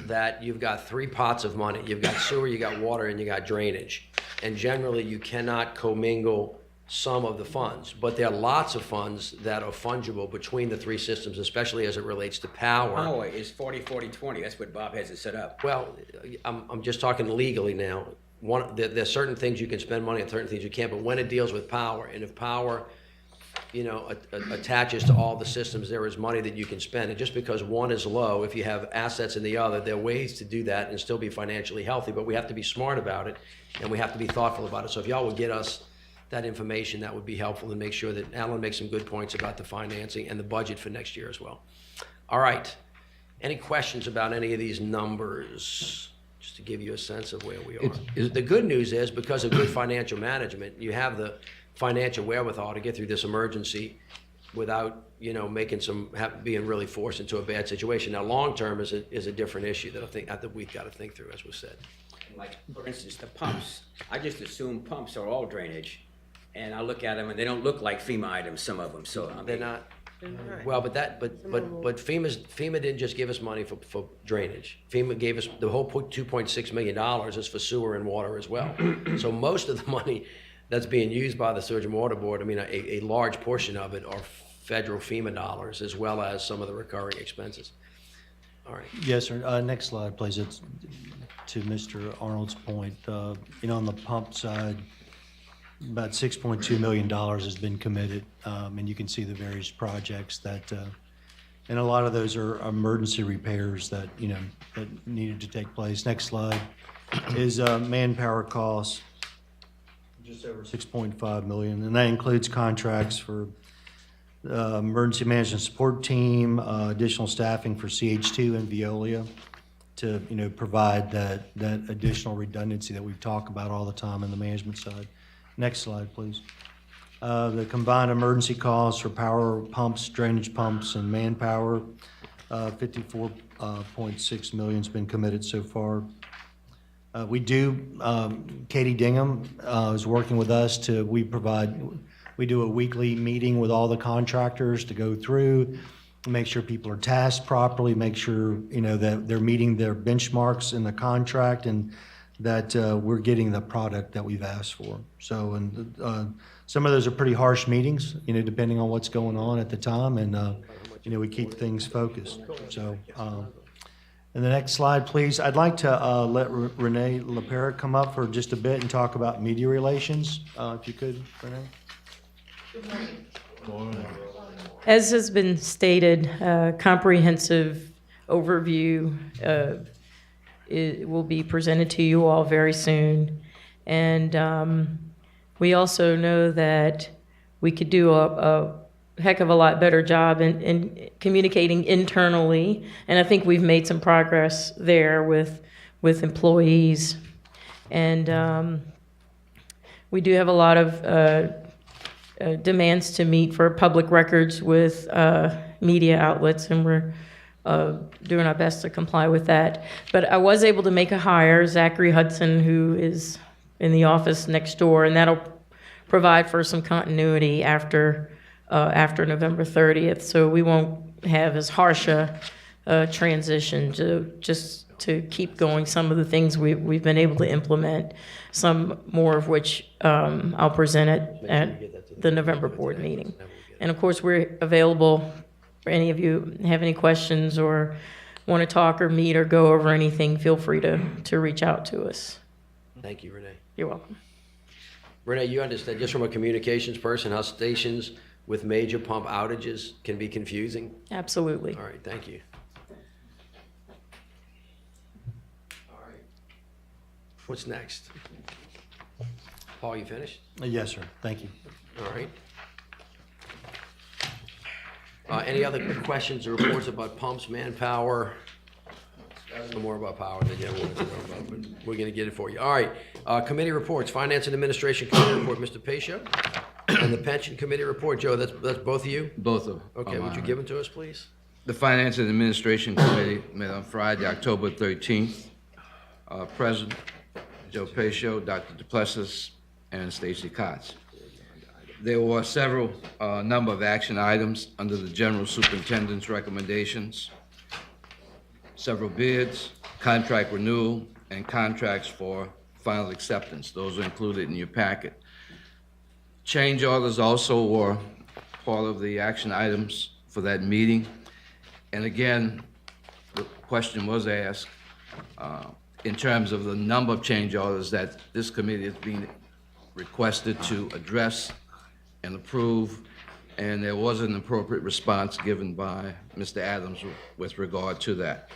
that you've got three pots of money. You've got sewer, you got water, and you got drainage. And generally, you cannot commingle some of the funds. But there are lots of funds that are fungible between the three systems, especially as it relates to power. Power is 40-40-20. That's what Bob has it set up. Well, I'm just talking legally now. There's certain things you can spend money on, certain things you can't. But when it deals with power, and if power, you know, attaches to all the systems, there is money that you can spend. And just because one is low, if you have assets in the other, there are ways to do that and still be financially healthy. But we have to be smart about it, and we have to be thoughtful about it. So if y'all would get us that information, that would be helpful, and make sure that Alan makes some good points about the financing and the budget for next year as well. All right. Any questions about any of these numbers? Just to give you a sense of where we are. The good news is, because of good financial management, you have the financial wherewithal to get through this emergency without, you know, being really forced into a bad situation. Now, long-term is a different issue that I think we've got to think through, as was said. Like, for instance, the pumps. I just assume pumps are all drainage. And I look at them, and they don't look like FEMA items, some of them. So I mean, They're not. Well, but FEMA didn't just give us money for drainage. FEMA gave us the whole $2.6 million is for sewer and water as well. So most of the money that's being used by the Sewerage and Water Board, I mean, a large portion of it are federal FEMA dollars, as well as some of the recurring expenses. All right. Yes, sir. Next slide, please. It's to Mr. Arnold's point. You know, on the pump side, about $6.2 million has been committed, and you can see the various projects that, and a lot of those are emergency repairs that, you know, that needed to take place. Next slide is manpower costs, just over $6.5 million, and that includes contracts for emergency management support team, additional staffing for CH2 and Veolia to, you know, provide that additional redundancy that we've talked about all the time on the management side. Next slide, please. The combined emergency costs for power pumps, drainage pumps, and manpower, $54.6 million has been committed so far. We do, Katie Dingham is working with us we do a weekly meeting with all the contractors to go through, make sure people are tasked properly, make sure, you know, that they're meeting their benchmarks in the contract, and that we're getting the product that we've asked for. So, and some of those are pretty harsh meetings, you know, depending on what's going on at the time, and, you know, we keep things focused. So, and the next slide, please. I'd like to let Renee LaPera come up for just a bit and talk about media relations, if you could, Renee. As has been stated, comprehensive overview it will be presented to you all very soon. And we also know that we could do a heck of a lot better job in communicating internally. And I think we've made some progress there with employees. And we do have a lot of demands to meet for public records with media outlets, and we're doing our best to comply with that. But I was able to make a hire, Zachary Hudson, who is in the office next door, and that'll provide for some continuity after November 30th. So we won't have as harsh a transition to keep going some of the things we've been able to implement, some more of which I'll present at the November board meeting. And of course, we're available for any of you have any questions or want to talk or meet or go over anything, feel free to reach out to us. Thank you, Renee. You're welcome. Renee, you understand, just from a communications person, how stations with major pump outages can be confusing? Absolutely. All right, thank you. All right. What's next? Paul, you finished? Yes, sir. Thank you. All right. Any other questions or reports about pumps, manpower? No more about power than you ever wanted to know about, but we're gonna get it for you. All right, committee reports, Finance and Administration Committee report, Mr. Pacho. And the Pension Committee report, Joe, that's both of you? Both of them. Okay, would you give them to us, please? The Finance and Administration Committee met on Friday, October 13th. President Joe Pacho, Dr. Duplessis, and Stacy Kotz. There were several number of action items under the General Superintendent's recommendations, several bids, contract renewal, and contracts for final acceptance. Those are included in your packet. Change orders also were part of the action items for that meeting. And again, the question was asked in terms of the number of change orders that this committee is being requested to address and approve, and there was an appropriate response given by Mr. Adams with regard to that.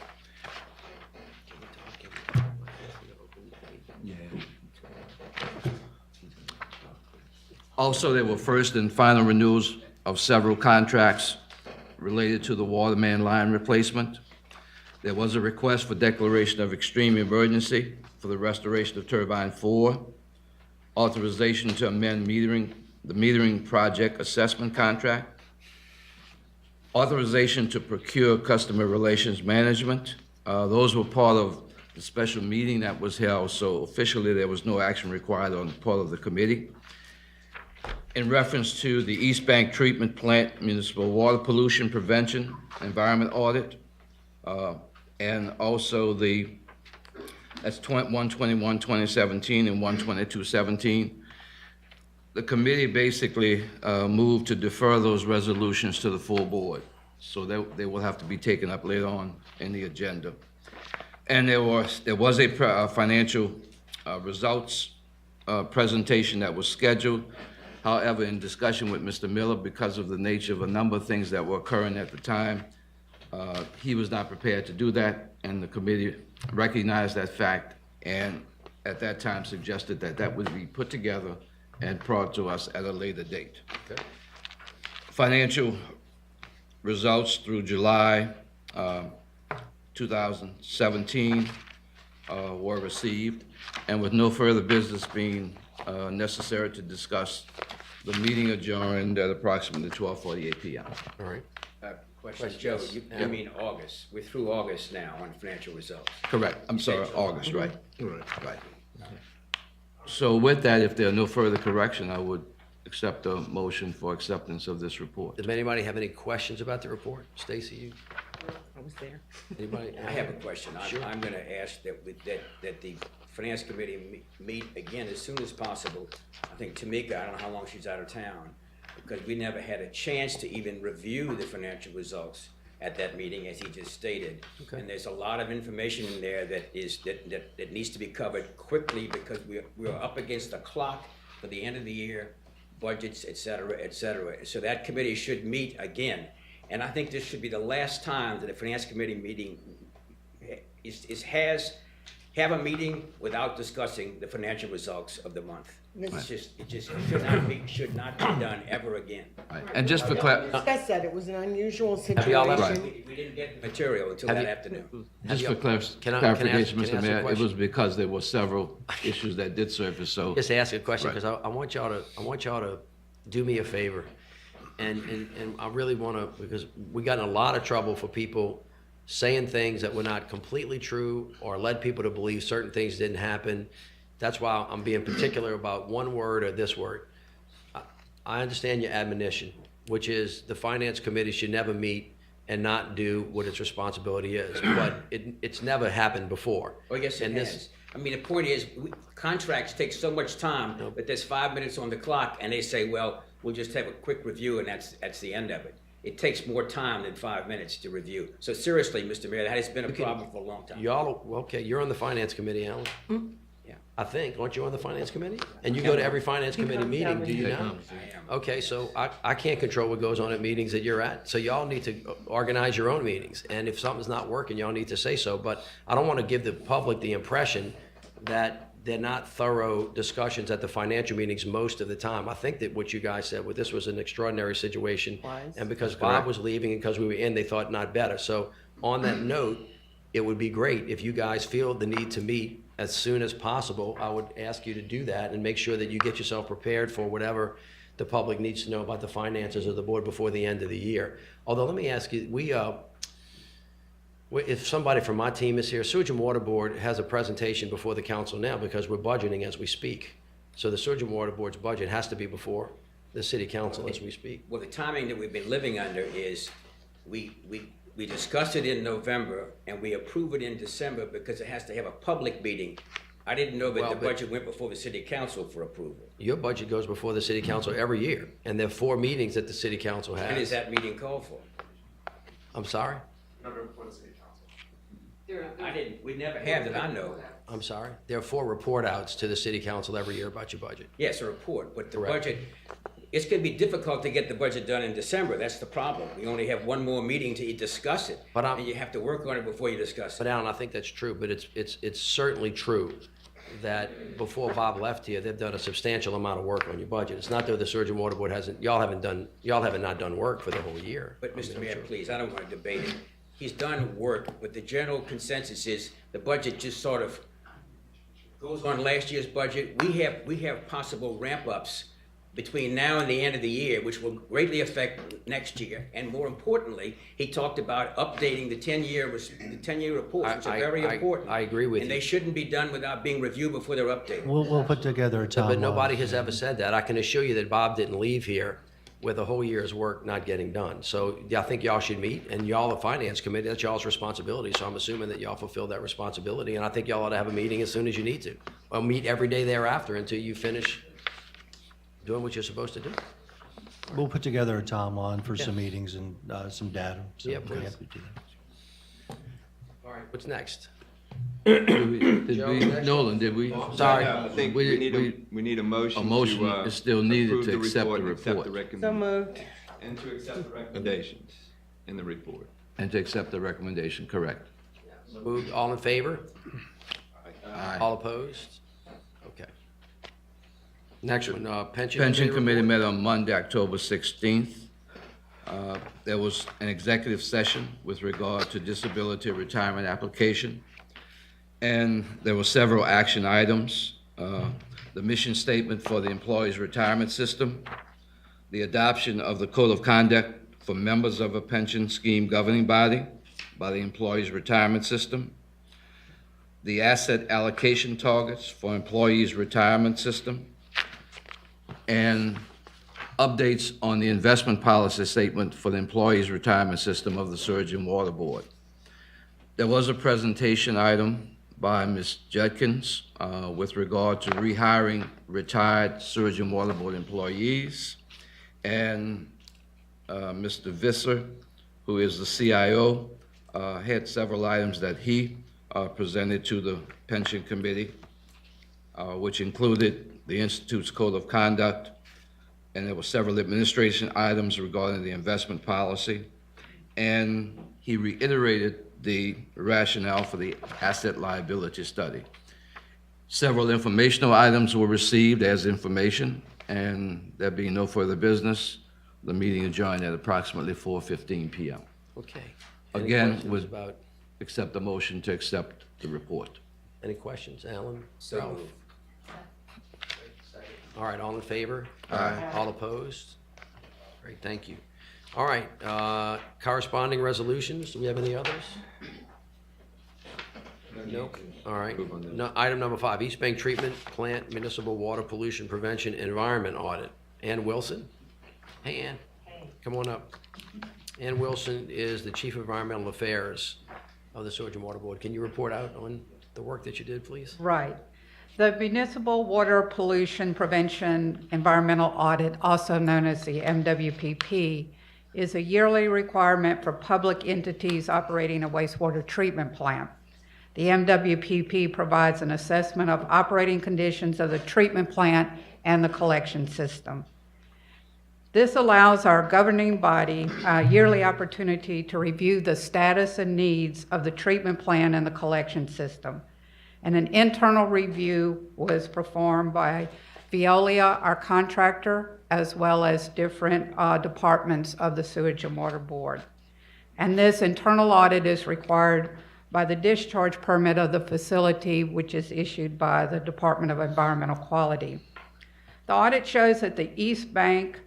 Also, there were first and final renewals of several contracts related to the water main line replacement. There was a request for declaration of extreme emergency for the restoration of Turbine 4, authorization to amend the metering project assessment contract, authorization to procure customer relations management. Those were part of the special meeting that was held, so officially there was no action required on the part of the committee. In reference to the East Bank Treatment Plant Municipal Water Pollution Prevention Environment Audit, and also that's 121-2017 and 122-17. The committee basically moved to defer those resolutions to the full board, so they will have to be taken up later on in the agenda. And there was a financial results presentation that was scheduled. However, in discussion with Mr. Miller, because of the nature of a number of things that were occurring at the time, he was not prepared to do that, and the committee recognized that fact, and at that time suggested that that would be put together and brought to us at a later date. Okay. Financial results through July 2017 were received, and with no further business being necessary to discuss, the meeting adjourned at approximately 12:48 p.m. All right. Question, Joe, you mean August. We're through August now on financial results. Correct. I'm sorry, August, right? Right. Right. So with that, if there are no further correction, I would accept a motion for acceptance of this report. Does anybody have any questions about the report? Stacy, you? I was there. Anybody? I have a question. Sure. I'm going to ask that the Finance Committee meet again as soon as possible. I think Tamika, I don't know how long she's out of town, because we never had a chance to even review the financial results at that meeting, as he just stated. Okay. And there's a lot of information in there that needs to be covered quickly, because we're up against the clock for the end of the year, budgets, et cetera, et cetera. So that committee should meet again. And I think this should be the last time that a Finance Committee meeting have a meeting without discussing the financial results of the month. It just should not be done ever again. Right. And just for Discuss that, it was an unusual Have y'all ever- situation. We didn't get material until Have that you- afternoon. just for Can I ask clarification, you Mr. a Mayor, it question? was because there were several issues that did surface, so. Just ask a question, Right. because I want y'all to do me a favor. And I really want to, because we got in a lot of trouble for people saying things that were not completely true or led people to believe certain things didn't happen. That's why I'm being particular about one word or this word. I understand your admonition, which is the finance committee should never meet and not do what its responsibility is, but it's never happened before. Oh, yes, it And this- has. I mean, the point is, contracts take so much time that there's 5 minutes on the clock, and they say, well, we'll just have a quick review, and that's the end of it. It takes more time than 5 minutes to review. So seriously, Mr. Mayor, that has been a problem for a long time. Y'all, okay, you're on the finance committee, Alan? Yeah. I think, aren't you on the finance committee? And you go to every finance committee meeting, do you not? I am. Okay, so I can't control what goes on at meetings that you're at, so y'all need to organize your own meetings. And if something's not working, y'all need to say so, but I don't want to give the public the impression that they're not thorough discussions at the financial meetings most of the time. I think that what you guys said, well, this was an extraordinary situation. And because Bob was leaving and because we were in, they thought not better. So on that note, it would be great if you guys feel the need to meet as soon as possible. I would ask you to do that and make sure that you get yourself prepared for whatever the public needs to know about the finances of the board before the end of the year. Although, let me ask you, if somebody from my team is here, Sewage and Water Board has a presentation before the council now because we're budgeting as we speak. So the Sewage and Water Board's budget has to be before the city council as we speak. Well, the timing that we've been living under is we discussed it in November and we approve it in December because it has to have a public meeting. I didn't know that Well, the but- budget went before the city council for approval. Your budget goes before the city council every year, and there are 4 meetings that the city council When is has. that meeting called for? I'm sorry? We never had that I know. I'm sorry? There are 4 report outs to the city council every year about your budget. Yes, a report, but the Correct. budget, it's gonna be difficult to get the budget done in December, that's the problem. We only have one more meeting to discuss it, But I'm- and you have to work on it before you discuss But it. Alan, I think that's true, but it's certainly true that before Bob left here, they've done a substantial amount of work on your budget. It's not that the Sewage and Water Board hasn't, y'all haven't not done work for the whole year. But I mean, Mr. I'm Mayor, sure. please, I don't wanna debate it. He's done work, but the general consensus is the budget just sort of goes on last year's budget. We have possible ramp-ups between now and the end of the year, which will greatly affect next year. And more importantly, he talked about updating the 10-year reports, which are very important. I agree with And you. they shouldn't be done without being reviewed before they're updated. We'll put together a timeline. But nobody has ever said that. I can assure you that Bob didn't leave here with a whole year's work not getting done. So yeah, I think y'all should meet, and y'all, the finance committee, that's y'all's responsibility. So I'm assuming that y'all fulfill that responsibility, and I think y'all ought to have a meeting as soon as you need to. Or meet every day thereafter until you finish doing what you're supposed to do. We'll put together a timeline for some meetings and some data. So Yeah, we'll please. have to do that. All right, what's next? Nolan, did we? Sorry. I think We- we need a motion. A motion to, is still needed approve to accept the and accept the report. So moved. And to accept the recommendations in the report. And to accept the recommendation, correct. Moved, all in favor? Aye. All opposed? Okay. Next one, pension. Pension Committee report. met on Monday, October 16th. There was an executive session with regard to disability retirement application. And there were several action items. The mission statement for the employees' retirement system, the adoption of the code of conduct for members of a pension scheme governing body by the employees' retirement system, the asset allocation targets for employees' retirement system, and updates on the investment policy statement for the employees' retirement system of the Sewage and Water Board. There was a presentation item by Ms. Judkins with regard to rehiring retired Sewage and Water Board employees. And Mr. Visser, who is the CIO, had several items that he presented to the Pension Committee, which included the Institute's Code of Conduct, and there were several administration items regarding the investment policy. And he reiterated the rationale for the asset liability study. Several informational items were received as information, and there being no further business, the meeting adjourned at approximately 4:15 p.m. Okay. Any Again, questions with- about, Accept the motion to accept the report. any questions, Alan? So Ralph? moved. All right, all in favor? Aye. All opposed? Great, thank you. All right, corresponding resolutions, do we have any others? Nope. All right. No, item number 5, East Bank Treatment Plant Municipal Water Pollution Prevention Environment Audit. Ann Wilson? Hey, Ann. Come on up. Ann Wilson is the Chief of Environmental Affairs of the Sewage and Water Board. Can you report out on the work that you did, please? Right. The Municipal Water Pollution Prevention Environmental Audit, also known as the MWPP, is a yearly requirement for public entities operating a wastewater treatment plant. The MWPP provides an assessment of operating conditions of the treatment plant and the collection system. This allows our governing body a yearly opportunity to review the status and needs of the treatment plant and the collection system. And an internal review was performed by Veolia, our contractor, as well as different departments of the Sewage and Water Board. And this internal audit is required by the discharge permit of the facility, which is issued by the Department of Environmental Quality. The audit shows that the East Bank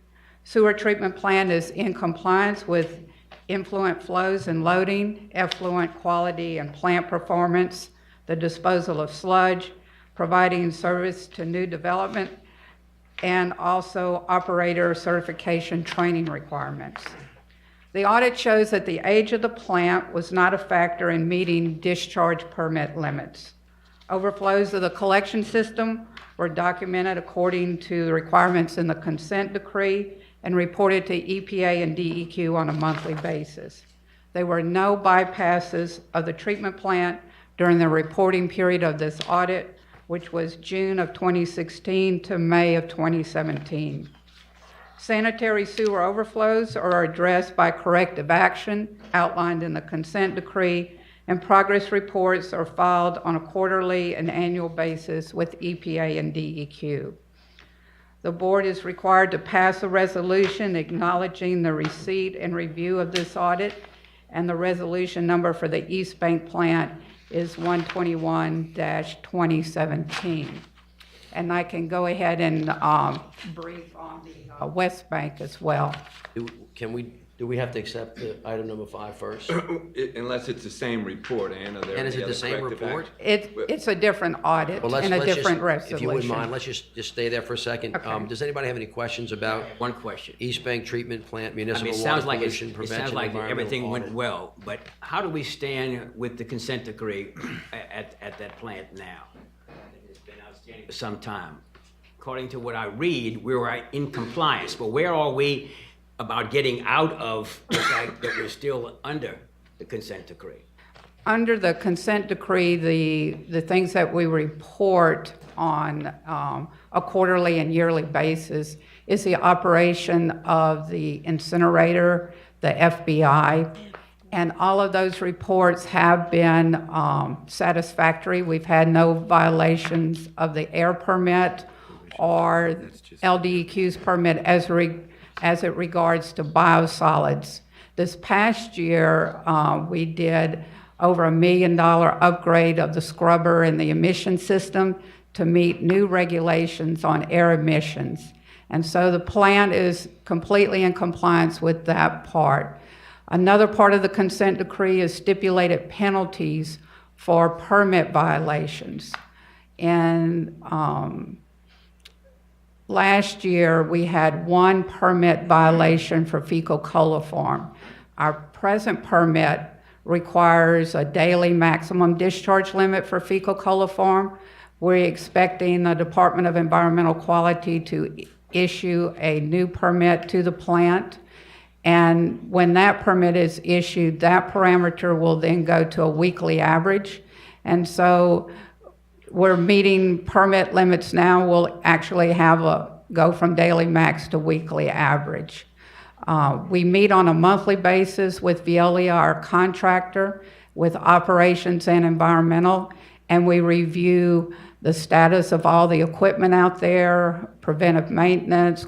sewer treatment plant is in compliance with influent flows and loading, effluent quality and plant performance, the disposal of sludge, providing service to new development, and also operator certification training requirements. The audit shows that the age of the plant was not a factor in meeting discharge permit limits. Overflows of the collection system were documented according to the requirements in the consent decree and reported to EPA and DEQ on a monthly basis. There were no bypasses of the treatment plant during the reporting period of this audit, which was June of 2016 to May of 2017. Sanitary sewer overflows are addressed by corrective action outlined in the consent decree, and progress reports are filed on a quarterly and annual basis with EPA and DEQ. The board is required to pass a resolution acknowledging the receipt and review of this audit, and the resolution number for the East Bank plant is 121-2017. And I can go ahead and brief on the West Bank as well. Do we have to accept the item number 5 first? Unless it's the same report, Ann, are there And is any it the other same corrective report? action? It's a different audit Well, and a different If resolution. you wouldn't mind, let's just stay there for a second. Okay. Does anybody have any questions about One question. East Bank Treatment Plant I mean, Municipal it Water sounds like Pollution it Prevention sounds like Environmental everything went Audit? well, but how do we stand with the consent decree at that plant now? It's been outstanding for some time. According to what I read, we were in compliance, but where are we about getting out of the fact that we're still under the consent decree? Under the consent decree, the things that we report on a quarterly and yearly basis is the operation of the incinerator, the FBI, and all of those reports have been satisfactory. We've had no violations of the air permit or LDEQ's permit as it regards to biosolids. This past year, we did over $1 million upgrade of the scrubber and the emission system to meet new regulations on air emissions. And so the plant is completely in compliance with that part. Another part of the consent decree is stipulated penalties for permit violations. And last year, we had 1 permit violation for fecal coliform. Our present permit requires a daily maximum discharge limit for fecal coliform. We're expecting the Department of Environmental Quality to issue a new permit to the plant. And when that permit is issued, that parameter will then go to a weekly average. And so we're meeting permit limits now. We'll actually go from daily max to weekly average. We meet on a monthly basis with Veolia, our contractor, with operations and environmental, and we review the status of all the equipment out there, preventive maintenance,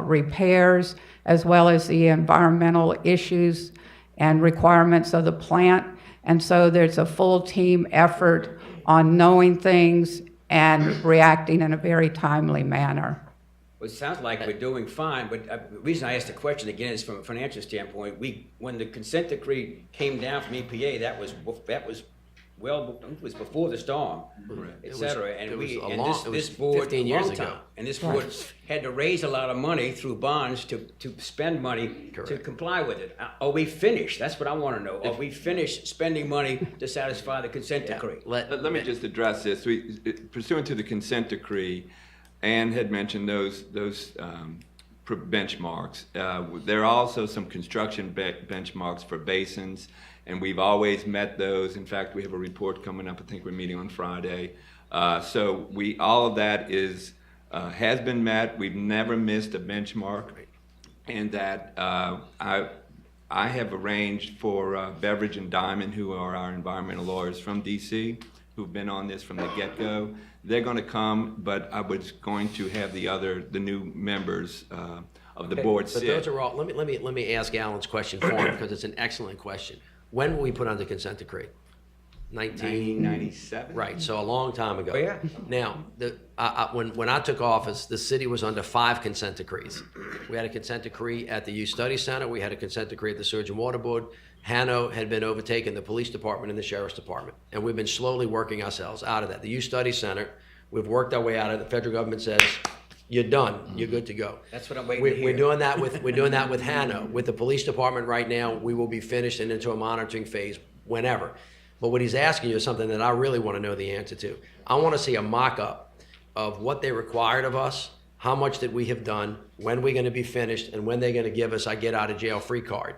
repairs, as well as the environmental issues and requirements of the plant. And so there's a full team effort on knowing things and reacting in a very timely manner. Well, it sounds like we're doing fine, but the reason I asked the question again is from a financial standpoint. When the consent decree came down from EPA, that was it was before the storm, et cetera. And this board, 15 years long ago. time, and this board had to raise a lot of money through bonds to spend money to comply with it. Are we finished? That's what I want to know. Are we finished spending money to satisfy the consent decree? Let me just address this. Pursuant to the consent decree, Ann had mentioned those benchmarks. There are also some construction benchmarks for basins, and we've always met those. In fact, we have a report coming up. I think we're meeting on Friday. So all of that has been met. We've never missed a benchmark, and that I have arranged for Beveridge and Diamond, who are our environmental lawyers from DC, who've been on this from the get-go. They're going to come, but I was going to have the new members of the board But sit. those are all, let me ask Alan's question for him, because it's an excellent question. When were we put under consent decree? 1997. Right, so a long time ago. Oh, yeah. Now, when I took office, the city was under 5 consent decrees. We had a consent decree at the Youth Study Center. We had a consent decree at the Sewage and Water Board. Hanno had been overtaken, the police department and the sheriff's department. And we've been slowly working ourselves out of that. The Youth Study Center, we've worked our way out of it. The federal government says, you're done, you're good to go. That's what I'm waiting to hear. We're doing that with Hanno. With the police department right now, we will be finished and into a monitoring phase whenever. But what he's asking you is something that I really want to know the answer to. I want to see a mock-up of what they required of us, how much that we have done, when we're going to be finished, and when they're going to give us a get-out-of-jail-free card.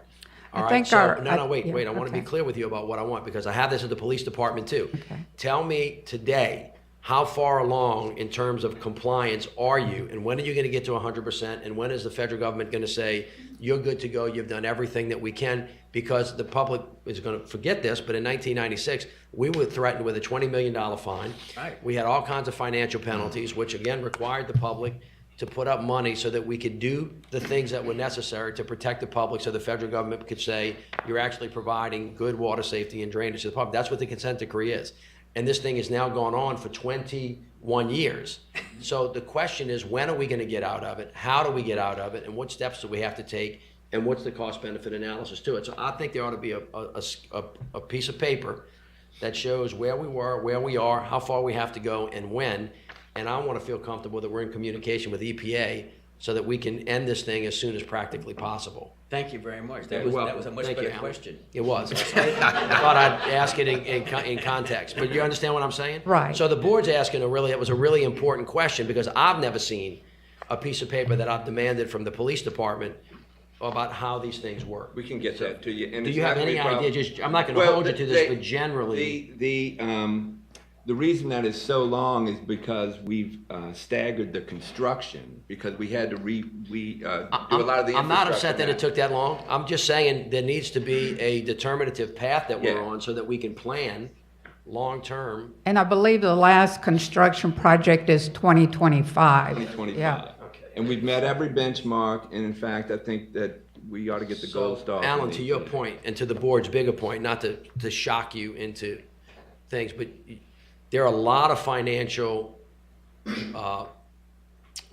All right, so, wait, I want to be clear with you about what I want, because I have this at the police department too. Tell me today, how far along in terms of compliance are you, and when are you going to get to 100%, and when is the federal government going to say, you're good to go, you've done everything that we can, because the public is going to forget this, but in 1996, we were threatened with a $20 million fine. Right. We had all kinds of financial penalties, which again required the public to put up money so that we could do the things that were necessary to protect the public, so the federal government could say, you're actually providing good water safety and drainage to the public. That's what the consent decree is. And this thing has now gone on for 21 years. So the question is, when are we going to get out of it? How do we get out of it? And what steps do we have to take? And what's the cost-benefit analysis to it? So I think there ought to be a piece of paper that shows where we were, where we are, how far we have to go, and when. And I want to feel comfortable that we're in communication with EPA so that we can end this thing as soon as practically possible. Thank you very much. That was a much Thank you, better Alan. question. It was. I thought I'd ask it in context, but you understand what I'm saying? Right. So the board's asking it was a really important question, because I've never seen a piece of paper that I've demanded from the police department about how these things work. We can get that to you. And Do it's you have not gonna any be a problem. idea? I'm not going to hold you to this, but generally. The reason that is so long is because we've staggered the construction, because we had to do a lot of the infrastructure. I'm not upset that now. it took that long. I'm just saying there needs to be a determinative path that we're on so that we can plan long-term. And I believe the last construction project is 2025. 2025. Yeah. And we've met every benchmark, and in fact, I think that we ought to get the gold star. Alan, to your point, and to the board's bigger point, not to shock you into things, but there are a lot of financial,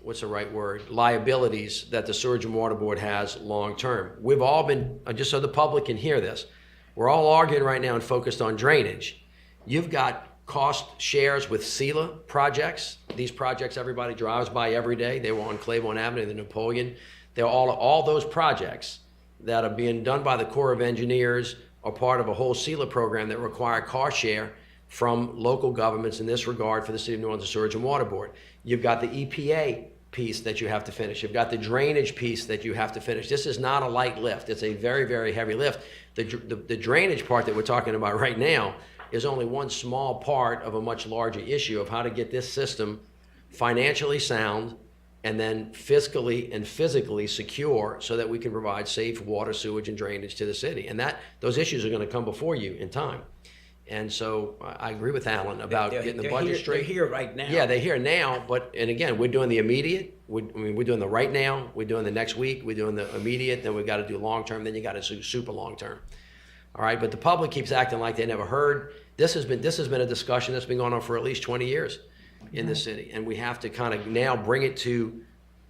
what's the right word, liabilities that the Sewerage and Water Board has long-term. We've all been, just so the public can hear this, we're all arguing right now and focused on drainage. You've got cost shares with SELA projects. These projects everybody drives by every day. They were on Claiborne Avenue, the Napoleon. They're all those projects that are being done by the Corps of Engineers are part of a whole SELA program that require cost share from local governments in this regard for the City of New Orleans Sewerage and Water Board. You've got the EPA piece that you have to finish. You've got the drainage piece that you have to finish. This is not a light lift. It's a very, very heavy lift. The drainage part that we're talking about right now is only one small part of a much larger issue of how to get this system financially sound and then fiscally and physically secure so that we can provide safe water, sewage, and drainage to the city. And those issues are going to come before you in time. And so I agree with Alan about getting the budget straight. They're here right now. Yeah, they're here now, and again, we're doing the immediate. We're doing the right now. We're doing the next week. We're doing the immediate. Then we got to do long term. Then you got to do super long term. All right, but the public keeps acting like they never heard. This has been a discussion that's been going on for at least 20 years in the city, and we have to kind of now bring it to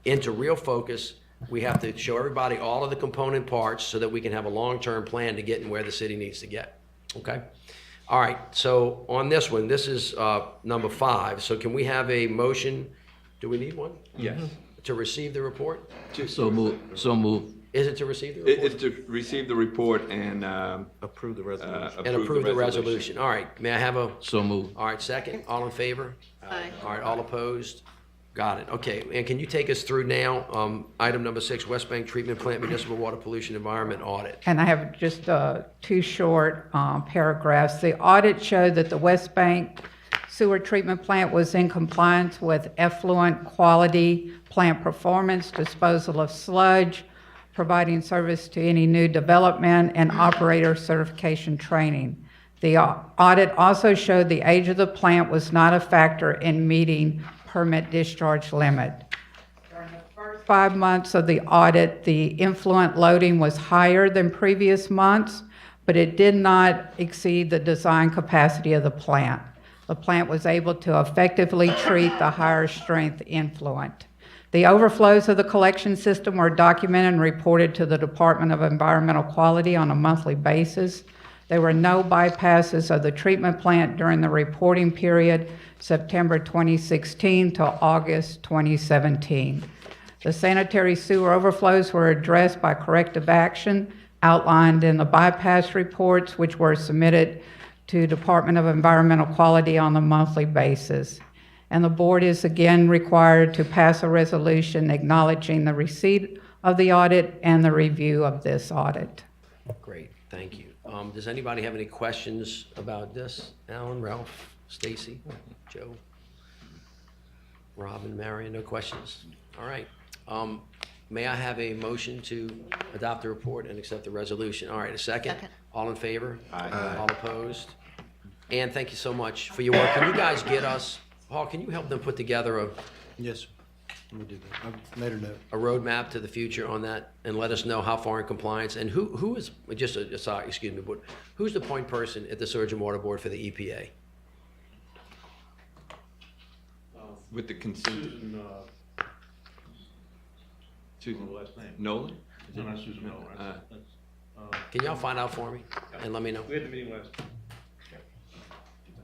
into real focus. We have to show everybody all of the component parts so that we can have a long-term plan to get in where the city needs to get, okay? All right, so on this one, this is number 5. So can we have a motion? Do we need one? Yes. To receive the report? So move, so move. Is it to receive the report? It's to receive the report and, Approve the resolution. And approve the resolution. All right, may I have a, So move. all right, second? All in favor? Aye. All right, all opposed? Got it, okay. And can you take us through now, item number 6, West Bank Treatment Plant Municipal Water Pollution Environment Audit? And I have just 2 short paragraphs. The audit showed that the West Bank sewer treatment plant was in compliance with effluent quality, plant performance, disposal of sludge, providing service to any new development, and operator certification training. The audit also showed the age of the plant was not a factor in meeting permit discharge limit. During the first 5 months of the audit, the influent loading was higher than previous months, but it did not exceed the design capacity of the plant. The plant was able to effectively treat the higher strength influent. The overflows of the collection system were documented and reported to the Department of Environmental Quality on a monthly basis. There were no bypasses of the treatment plant during the reporting period, September 2016 to August 2017. The sanitary sewer overflows were addressed by corrective action outlined in the bypass reports, which were submitted to Department of Environmental Quality on a monthly basis. And the board is again required to pass a resolution acknowledging the receipt of the audit and the review of this audit. Great, thank you. Does anybody have any questions about this? Alan, Ralph, Stacy, Joe, Robin, Marion, no questions? All right. May I have a motion to adopt the report and accept the resolution? All right, a second? Second. All in favor? Aye. All opposed? And thank you so much for your work. Can you guys get us, Paul, can you help them put together Yes, sir. Let me do that. I've made a note. a roadmap to the future on that and let us know how far in compliance? And who is, sorry, excuse me, but who's the point person at the Sewage and Water Board for the EPA? with the consent. Susan, Last name. Nolan? No, not Susan Miller, right? That's, Can y'all find out for me and let me know? we had the meeting last,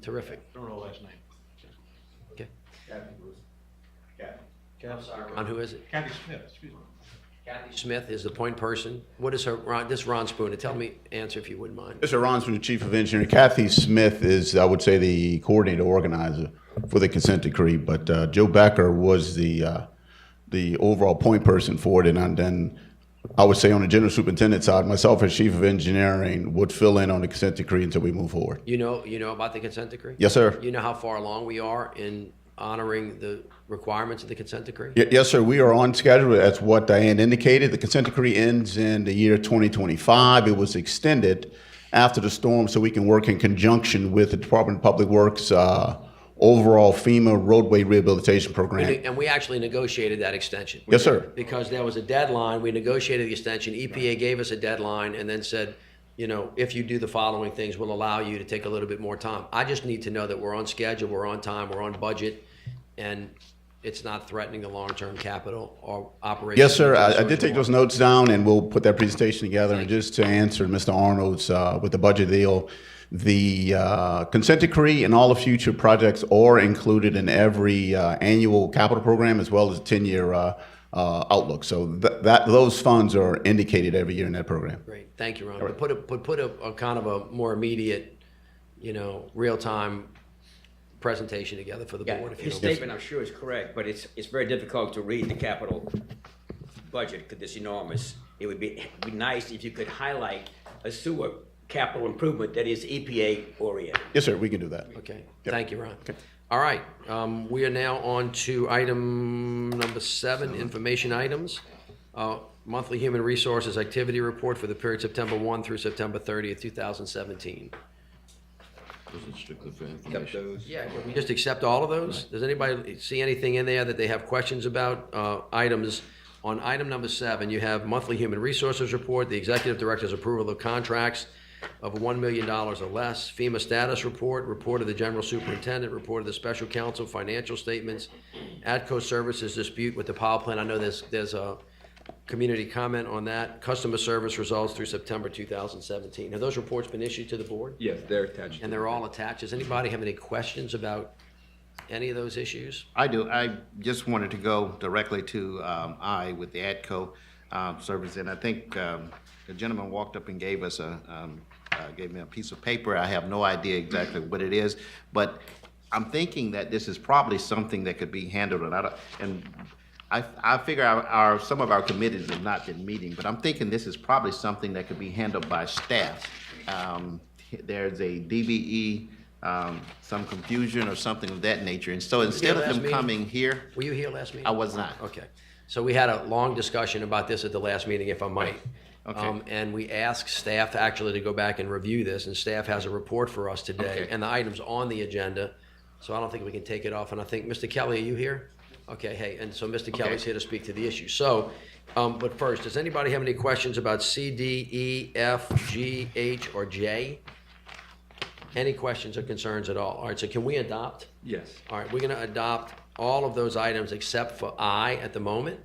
Terrific. don't know the last name. Okay. On who is it? Kathy Smith, excuse me. Kathy Smith is the point person. What is her, this is Ron Spooner. Tell me, answer if you wouldn't mind. Mr. Ron from the Chief of Engineering. Kathy Smith is, I would say, the coordinator organizer for the consent decree, but Joe Becker was the overall point person for it, and then I would say on the general superintendent side, myself as Chief of Engineering would fill in on the consent decree until we move forward. You know about the consent decree? Yes, sir. You know how far along we are in honoring the requirements of the consent decree? Yes, sir. We are on schedule. That's what Diane indicated. The consent decree ends in the year 2025. It was extended after the storm so we can work in conjunction with the Department of Public Works overall FEMA roadway rehabilitation program. And we actually negotiated that extension. Yes, sir. Because there was a deadline, we negotiated the extension, EPA gave us a deadline and then said, if you do the following things, we'll allow you to take a little bit more time. I just need to know that we're on schedule, we're on time, we're on budget, and it's not threatening the long-term capital or operation. Yes, sir. I did take those notes down, and we'll put that presentation together. And just to answer Mr. Arnold's with the budget deal, the consent decree and all the future projects are included in every annual capital program as well as a 10-year outlook. So those funds are indicated every year in that program. Great, thank you, Ron. But put a kind of a more immediate, real-time presentation together for the board. If you His don't statement, I'm sure, is correct, but it's very difficult to read the capital budget because it's enormous. It would be nice if you could highlight a sewer capital improvement that is EPA oriented. Yes, sir. We can do that. Okay, Yep. thank you, Ron. Okay. All right, we are now on to item number 7, information items. Monthly Human Resources Activity Report for the period September 1 through September 30th, 2017. Those are strictly for Kept information. those. Yeah, can we just accept all of those? Does anybody see anything in there that they have questions about? Items, on item number 7, you have Monthly Human Resources Report, the Executive Director's approval of contracts, of $1 million or less, FEMA status report, report of the general superintendent, report of the special counsel, financial statements, ADCO services dispute with the power plant. I know there's a community comment on that, customer service results through September 2017. Have those reports been issued to the board? Yes, they're attached. And they're all attached. Does anybody have any questions about any of those issues? I do. I just wanted to go directly to I with the ADCO service, and I think the gentleman walked up and gave us gave me a piece of paper. I have no idea exactly what it is, but I'm thinking that this is probably something that could be handled, and I figure some of our committees have not been meeting, but I'm thinking this is probably something that could be handled by staff. There's a DBE, some confusion or something of that nature, and so instead of last them meeting? coming here, Were you here last meeting? I was not. Okay. So we had a long discussion about this at the last meeting, if I might. Okay. And we asked staff actually to go back and review this, and staff has a report for us today, Okay. and the item's on the agenda, so I don't think we can take it off. And I think, Mr. Kelly, are you here? Okay, hey, and so Mr. Kelly's here to speak to the issue. So, but first, does anybody have any questions about C, D, E, F, G, H, or J? Any questions or concerns at all? All right, so can we adopt? Yes. All right, we're gonna adopt all of those items except for I at the moment.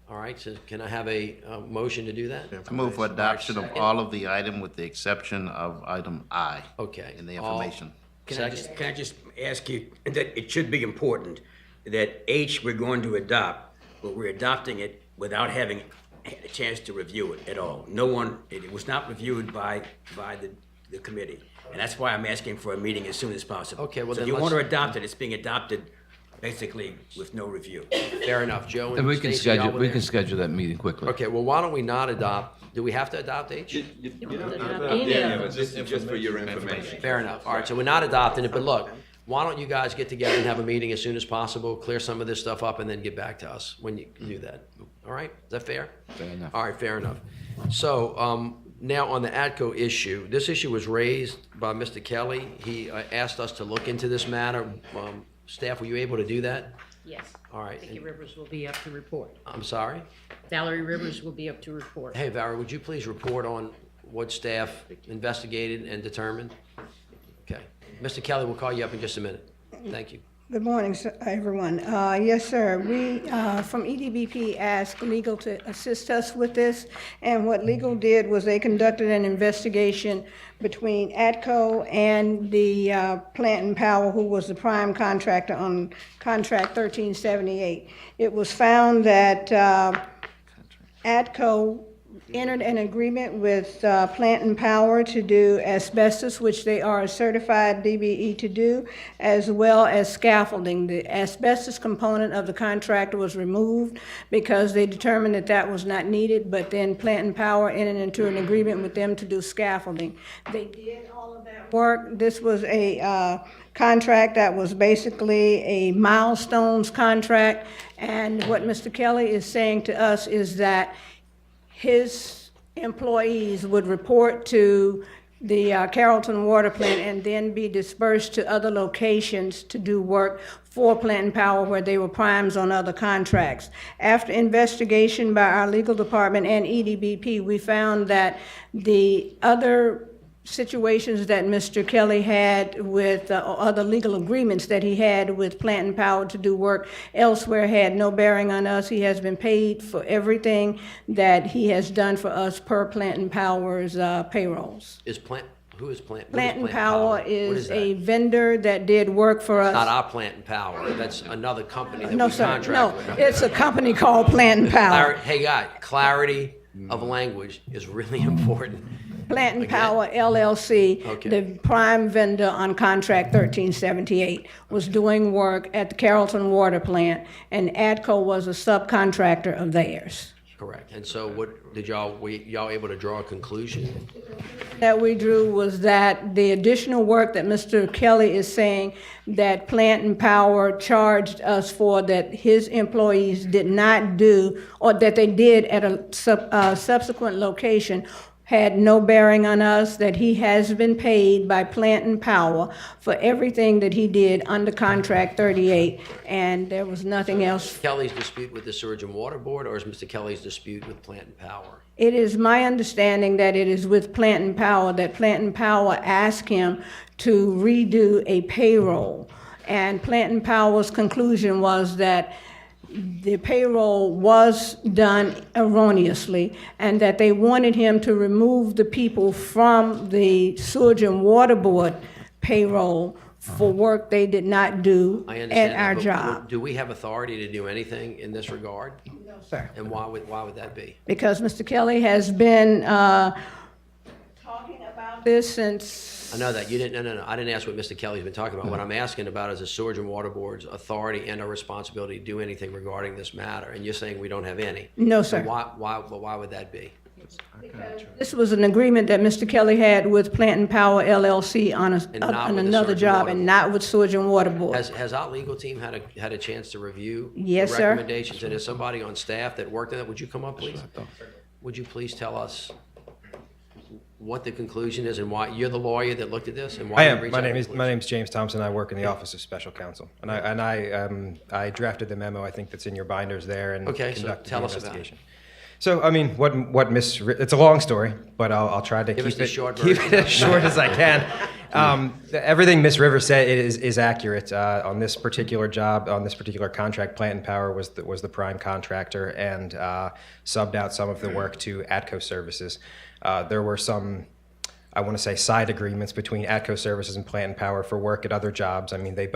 All right, so can I have a motion to do that? I move for adoption of all of the item with the exception of item I. Okay. In the all- information. Can I just ask you, that it should be important that H we're going to adopt, but we're adopting it without having had a chance to review it at all. No one, it was not reviewed by the committee. And that's why I'm asking for a meeting as soon as possible. Okay, well So then if you want to let's- adopt it, it's being adopted basically with no review. Fair enough, Joe And and we can Stacy, y'all schedule, were we there? can schedule that meeting quickly. Okay, well, why don't we not adopt, do we have to adopt H? Yeah, but this is just for your information. Fair enough. All right, so we're not adopting it, but look, why don't you guys get together and have a meeting as soon as possible, clear some of this stuff up, and then get back to us when you do that. All right, is that fair? Fair enough. All right, fair enough. So, now on the ADCO issue, this issue was raised by Mr. Kelly. He asked us to look into this matter. Staff, were you able to do that? Yes. All right. Vicki Rivers will be up to report. I'm sorry? Valerie Rivers will be up to report. Hey, Valerie, would you please report on what staff investigated and determined? Okay. Mr. Kelly, we'll call you up in just a minute. Thank you. Good morning, everyone. Yes, sir. We, from EDBP, asked legal to assist us with this, and what legal did was they conducted an investigation between ADCO and the Plant and Power, who was the prime contractor on contract 1378. It was found that ADCO entered an agreement with Plant and Power to do asbestos, which they are a certified DBE to do, as well as scaffolding. The asbestos component of the contract was removed because they determined that that was not needed, but then Plant and Power entered into an agreement with them to do scaffolding. They did all of that work. This was a contract that was basically a milestones contract, and what Mr. Kelly is saying to us is that his employees would report to the Carrollton Water Plant and then be dispersed to other locations to do work for Plant and Power where they were primes on other contracts. After investigation by our legal department and EDBP, we found that the other situations that Mr. Kelly had with other legal agreements that he had with Plant and Power to do work elsewhere had no bearing on us. He has been paid for everything that he has done for us per Plant and Power's payrolls. Who is Plant? Plant and Power What is a that? vendor that did work for us. Not our Plant and Power. That's another company that No, we sir, contract no, with. it's a company called Plant and Power. Hey, guy, clarity of language is really important. Plant and Again. Power LLC, Okay. the prime vendor on contract 1378, was doing work at the Carrollton Water Plant, and ADCO was a subcontractor of theirs. Correct. And so what, did y'all able to draw a conclusion? That we drew was that the additional work that Mr. Kelly is saying that Plant and Power charged us for, that his employees did not do, or that they did at a subsequent location, had no bearing on us, that he has been paid by Plant and Power for everything that he did under contract 38, and there was nothing else. Kelly's dispute with the Sewerage and Water Board, or is Mr. Kelly's dispute with Plant and Power? It is my understanding that it is with Plant and Power, that Plant and Power asked him to redo a payroll. And Plant and Power's conclusion was that the payroll was done erroneously, and that they wanted him to remove the people from the Sewage and Water Board payroll for work they did not do I at understand our that, but job. do we have authority to do anything in this regard? No, sir. And why would that be? Because Mr. Kelly has been talking about this since. I know that, you didn't, no, I didn't ask what Mr. Kelly's been talking about. What I'm asking about is the Sewerage and Water Board's authority and our responsibility to do anything regarding this matter, and you're saying we don't have any. No, So sir. why would that be? This was an agreement that Mr. Kelly had with Plant and Power LLC on And not on with the another Sewage and job, Water and Board. not with Sewage and Water Board. Has our legal team had a chance to review Yes, the sir. recommendations? And is somebody on staff that worked on that? Would you come up, please? Would you please tell us what the conclusion is and why, you're the lawyer that looked at this, and why I you am. reached My that name is conclusion? James Thompson. I work in the Office of Special Counsel, and I drafted the memo. I think that's in your binders there, and Okay, so conducted tell the us about it. investigation. So, I mean, what Miss? It's a long story, but I'll try to Give us keep the it short keep version. it as short as I can. Everything Miss Rivers said is accurate on this particular job, on this particular contract. Plant and Power was the prime contractor and subbed out some of the work to ATCO Services. There were some, I want to say, side agreements between ATCO Services and Plant and Power for work at other jobs. I mean, they're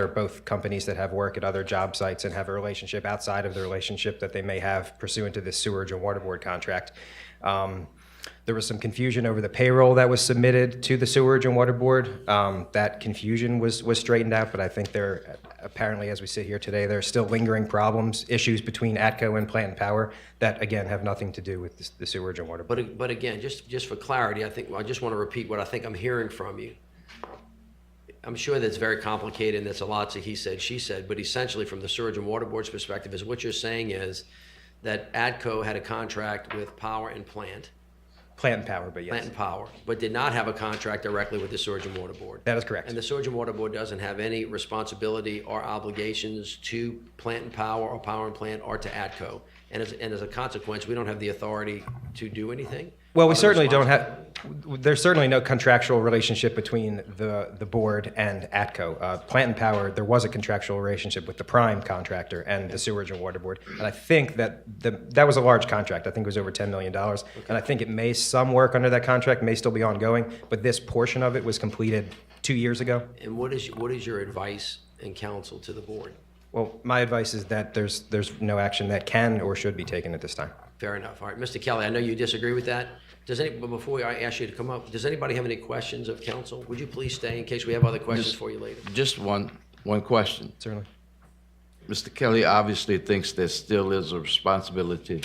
both companies that have work at other job sites and have a relationship outside of the relationship that they may have pursuant to this Sewerage and Water Board contract. There was some confusion over the payroll that was submitted to the Sewerage and Water Board. That confusion was straightened out, but I think there, apparently, as we sit here today, there are still lingering problems, issues between ATCO and Plant and Power that, again, have nothing to do with the Sewerage and Water Board. But again, just for clarity, I just want to repeat what I think I'm hearing from you. I'm sure that's very complicated and that's a lot of he said, she said, but essentially from the Sewerage and Water Board's perspective is what you're saying is that ATCO had a contract with Power and Plant. Plant and Power, but yes. Plant and Power, but did not have a contract directly with the Sewerage and Water Board. That is correct. And the Sewerage and Water Board doesn't have any responsibility or obligations to Plant and Power or Power and Plant or to ATCO. And as a consequence, we don't have the authority to do anything? Well, we Or the certainly don't have, there's certainly no contractual relationship between the board and ATCO. Plant and Power, there was a contractual relationship with the prime contractor and the Sewerage and Water Board. And I think that that was a large contract. I think it was over $10 million. And I think some work under that contract may still be ongoing, but this portion of it was completed 2 years ago. And what is your advice and counsel to the board? Well, my advice is that there's no action that can or should be taken at this time. Fair enough. All right, Mr. Kelly, I know you disagree with that. But before I ask you to come up, does anybody have any questions of counsel? Would you please stay in case we have other questions for you later? Just one question. Certainly. Mr. Kelly obviously thinks there still is a responsibility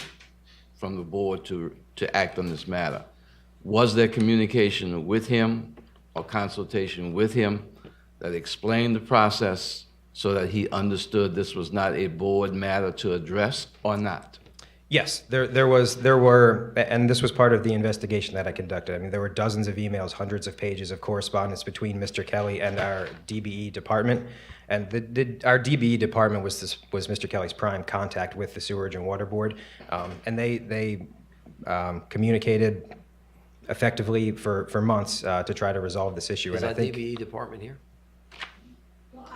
from the board to act on this matter. Was there communication with him or consultation with him that explained the process so that he understood this was not a board matter to address or not? Yes, there were, and this was part of the investigation that I conducted. I mean, there were dozens of emails, hundreds of pages of correspondence between Mr. Kelly and our DBE department. And our DBE department was Mr. Kelly's prime contact with the Sewerage and Water Board. And they communicated effectively for months to try to resolve this issue. Is And I that think DBE department here?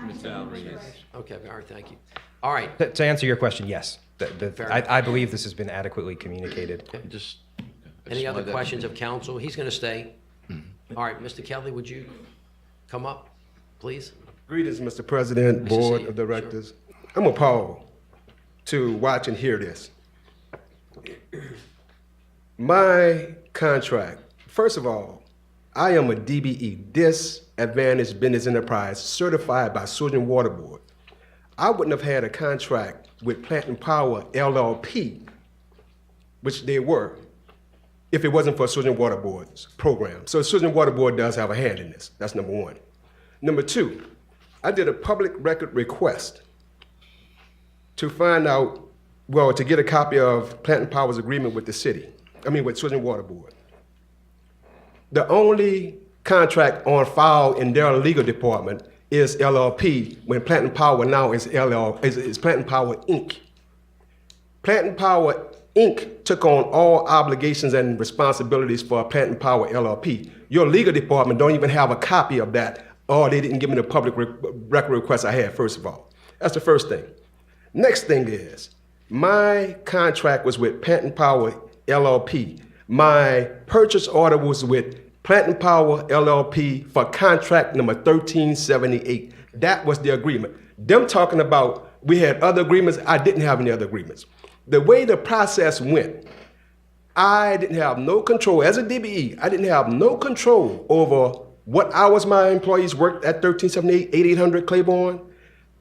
Ms. Valerie, yes. Okay, all right, thank you. All right, to answer your question, yes. Fair I believe this has been adequately communicated. any other questions of counsel? He's going to stay. All right, Mr. Kelly, would you come up, please? Greetings, Mr. President, Nice to see Board you. of Directors. I'm appalled to watch and hear this. My contract, first of all, I am a DBE, Disadvantaged Business Enterprise, certified by Sewerage and Water Board. I wouldn't have had a contract with Plant and Power LLP, which they were, if it wasn't for Sewerage and Water Board's program. So Sewerage and Water Board does have a hand in this. That's number one. Number two, I did a public record request to find out, well, to get a copy of Plant and Power's agreement with the city, with Sewerage and Water Board. The only contract on file in their legal department is LLP, when Plant and Power now is Plant and Power Inc. Plant and Power Inc. took on all obligations and responsibilities for Plant and Power LLP. Your legal department don't even have a copy of that, or they didn't give me the public record request I had, first of all. That's the first thing. Next thing is, my contract was with Plant and Power LLP. My purchase order was with Plant and Power LLP for contract number 1378. That was the agreement. Them talking about we had other agreements, I didn't have any other agreements. The way the process went, I didn't have no control. As a DBE, I didn't have no control over what hours my employees worked at 1378, 8800 Claiborne,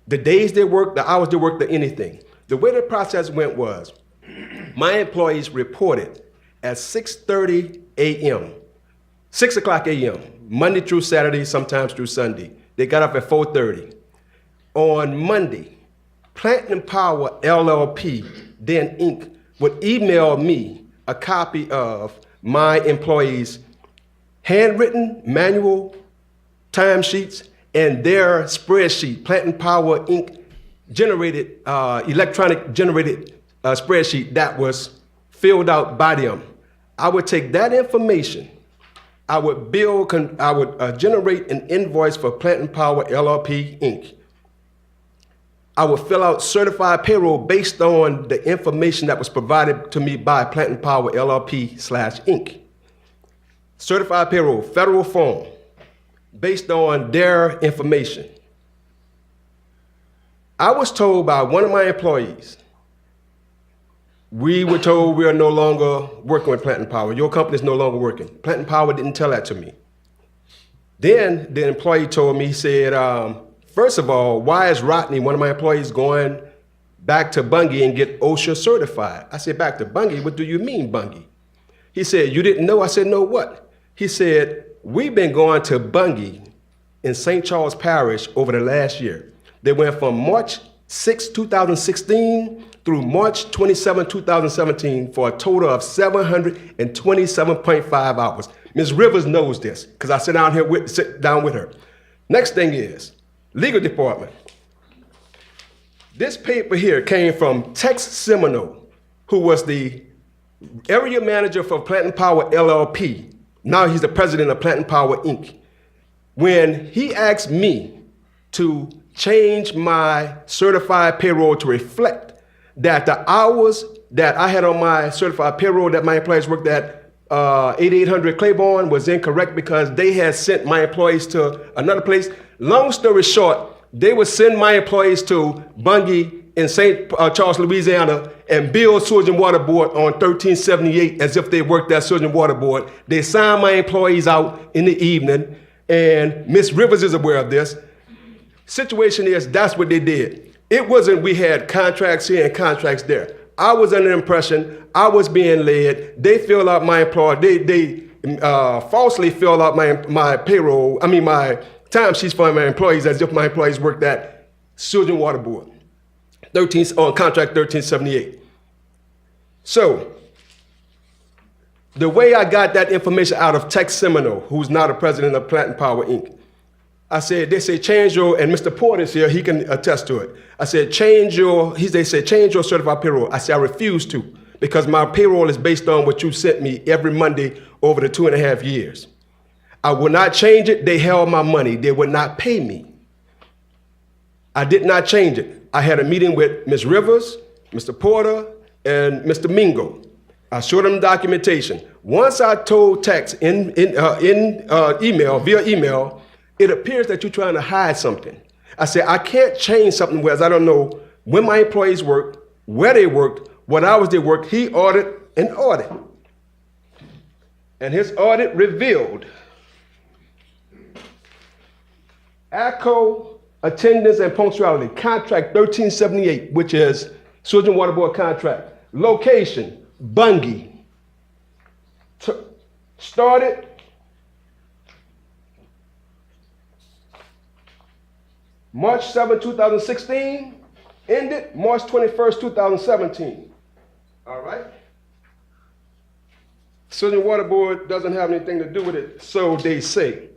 the days they worked, the hours they worked, or anything. The way the process went was, my employees reported at 6:30 a.m., 6 o'clock a.m., Monday through Saturday, sometimes through Sunday. They got up at 4:30. On Monday, Plant and Power LLP, then Inc., would email me a copy of my employees' handwritten manual timesheets and their spreadsheet, Plant and Power Inc. generated, electronic generated spreadsheet that was filled out by them. I would take that information, I would generate an invoice for Plant and Power LLP Inc. I would fill out certified payroll based on the information that was provided to me by Plant and Power LLP/Inc. Certified payroll, federal form, based on their information. I was told by one of my employees, we were told we are no longer working with Plant and Power. Your company is no longer working. Plant and Power didn't tell that to me. Then the employee told me, he said, first of all, why is Rodney, one of my employees, going back to Bungie and get OSHA certified? I said, back to Bungie? What do you mean, Bungie? He said, you didn't know? I said, no, what? He said, we've been going to Bungie in St. Charles Parish over the last year. They went from March 6, 2016 through March 27, 2017 for a total of 727.5 hours. Ms. Rivers knows this because I sit down with her. Next thing is, legal department. This paper here came from Tex Semino, who was the area manager for Plant and Power LLP. Now he's the president of Plant and Power Inc. When he asked me to change my certified payroll to reflect that the hours that I had on my certified payroll that my employees worked at 8800 Claiborne was incorrect because they had sent my employees to another place. Long story short, they would send my employees to Bungie in St. Charles, Louisiana, and bill Sewage and Water Board on 1378 as if they worked at Sewage and Water Board. They signed my employees out in the evening, and Ms. Rivers is aware of this. Situation is, that's what they did. It wasn't we had contracts here and contracts there. I was under the impression I was being led. They filled out my they falsely filled out my payroll, my timesheets for my employees as if my employees worked at Sewage and Water Board, on contract 1378. So, the way I got that information out of Tex Semino, who's now the president of Plant and Power Inc., they say change your, and Mr. Porter's here, he can attest to it. I said, they said, change your certified payroll. I said, I refuse to, because my payroll is based on what you sent me every Monday over the 2.5 years. I will not change it. They held my money. They would not pay me. I did not change it. I had a meeting with Ms. Rivers, Mr. Porter, and Mr. Mingo. I showed them documentation. Once I told Tex via email, it appears that you're trying to hide something. I said, I can't change something whereas I don't know when my employees worked, where they worked, what hours they worked. He ordered an audit. And his audit revealed ACO attendance and punctuality, contract 1378, which is Sewage and Water Board contract. Location, Bungie. Started March 7, 2016, ended March 21st, 2017. All right? Sewage and Water Board doesn't have anything to do with it, so they say.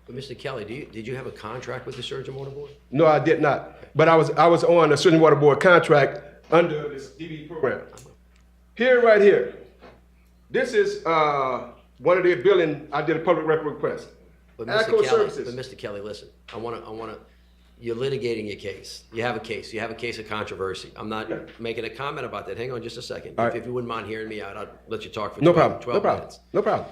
But Mr. Kelly, did you have a contract with the Sewage and Water Board? No, I did not. But I was on the Sewage and Water Board contract under this DBE program. Here, right here. This is one of their billing. I did a public record request. But Agco Services. Mr. Kelly, listen, I wanna, you're litigating your case. You have a case. You have a case of controversy. I'm not making a comment about that. Hang on just a second. All right. If you wouldn't mind hearing me out, I'll let you talk for No 12 problem. 12 No problem. minutes. No problem.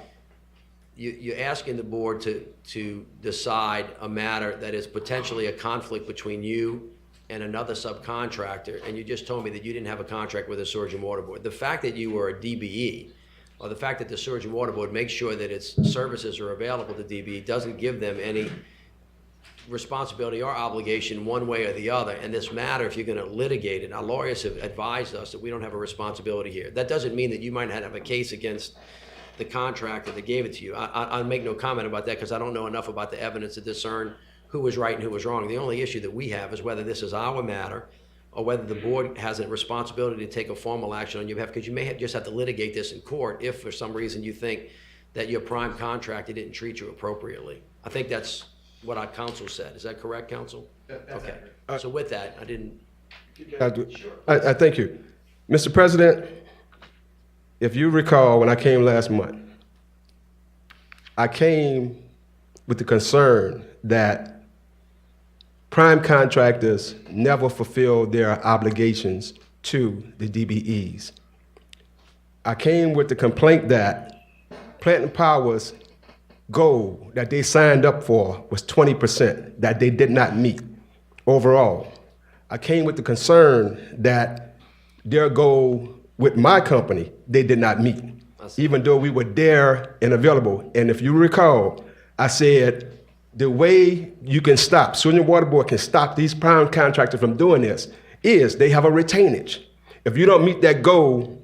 You're asking the board to decide a matter that is potentially a conflict between you and another subcontractor, and you just told me that you didn't have a contract with the Sewage and Water Board. The fact that you were a DBE, or the fact that the Sewage and Water Board makes sure that its services are available to DBE doesn't give them any responsibility or obligation one way or the other. And this matter, if you're gonna litigate it, our lawyers have advised us that we don't have a responsibility here. That doesn't mean that you might not have a case against the contractor that gave it to you. I'll make no comment about that because I don't know enough about the evidence to discern who was right and who was wrong. The only issue that we have is whether this is our matter or whether the board has a responsibility to take a formal action on your behalf, because you may just have to litigate this in court if for some reason you think that your prime contractor didn't treat you appropriately. I think that's what our counsel said. Is that correct, counsel? Okay. So with that, I didn't. I thank you. Mr. President, if you recall, when I came last month, I came with the concern that prime contractors never fulfill their obligations to the DBEs. I came with the complaint that Plant Power's goal that they signed up for was 20% that they did not meet overall. I came with the concern that their goal with my company, they did not meet, even though we were there and available. And if you recall, I said, the way you can stop, Sewage and Water Board can stop these prime contractors from doing this is they have a retainage. If you don't meet that goal,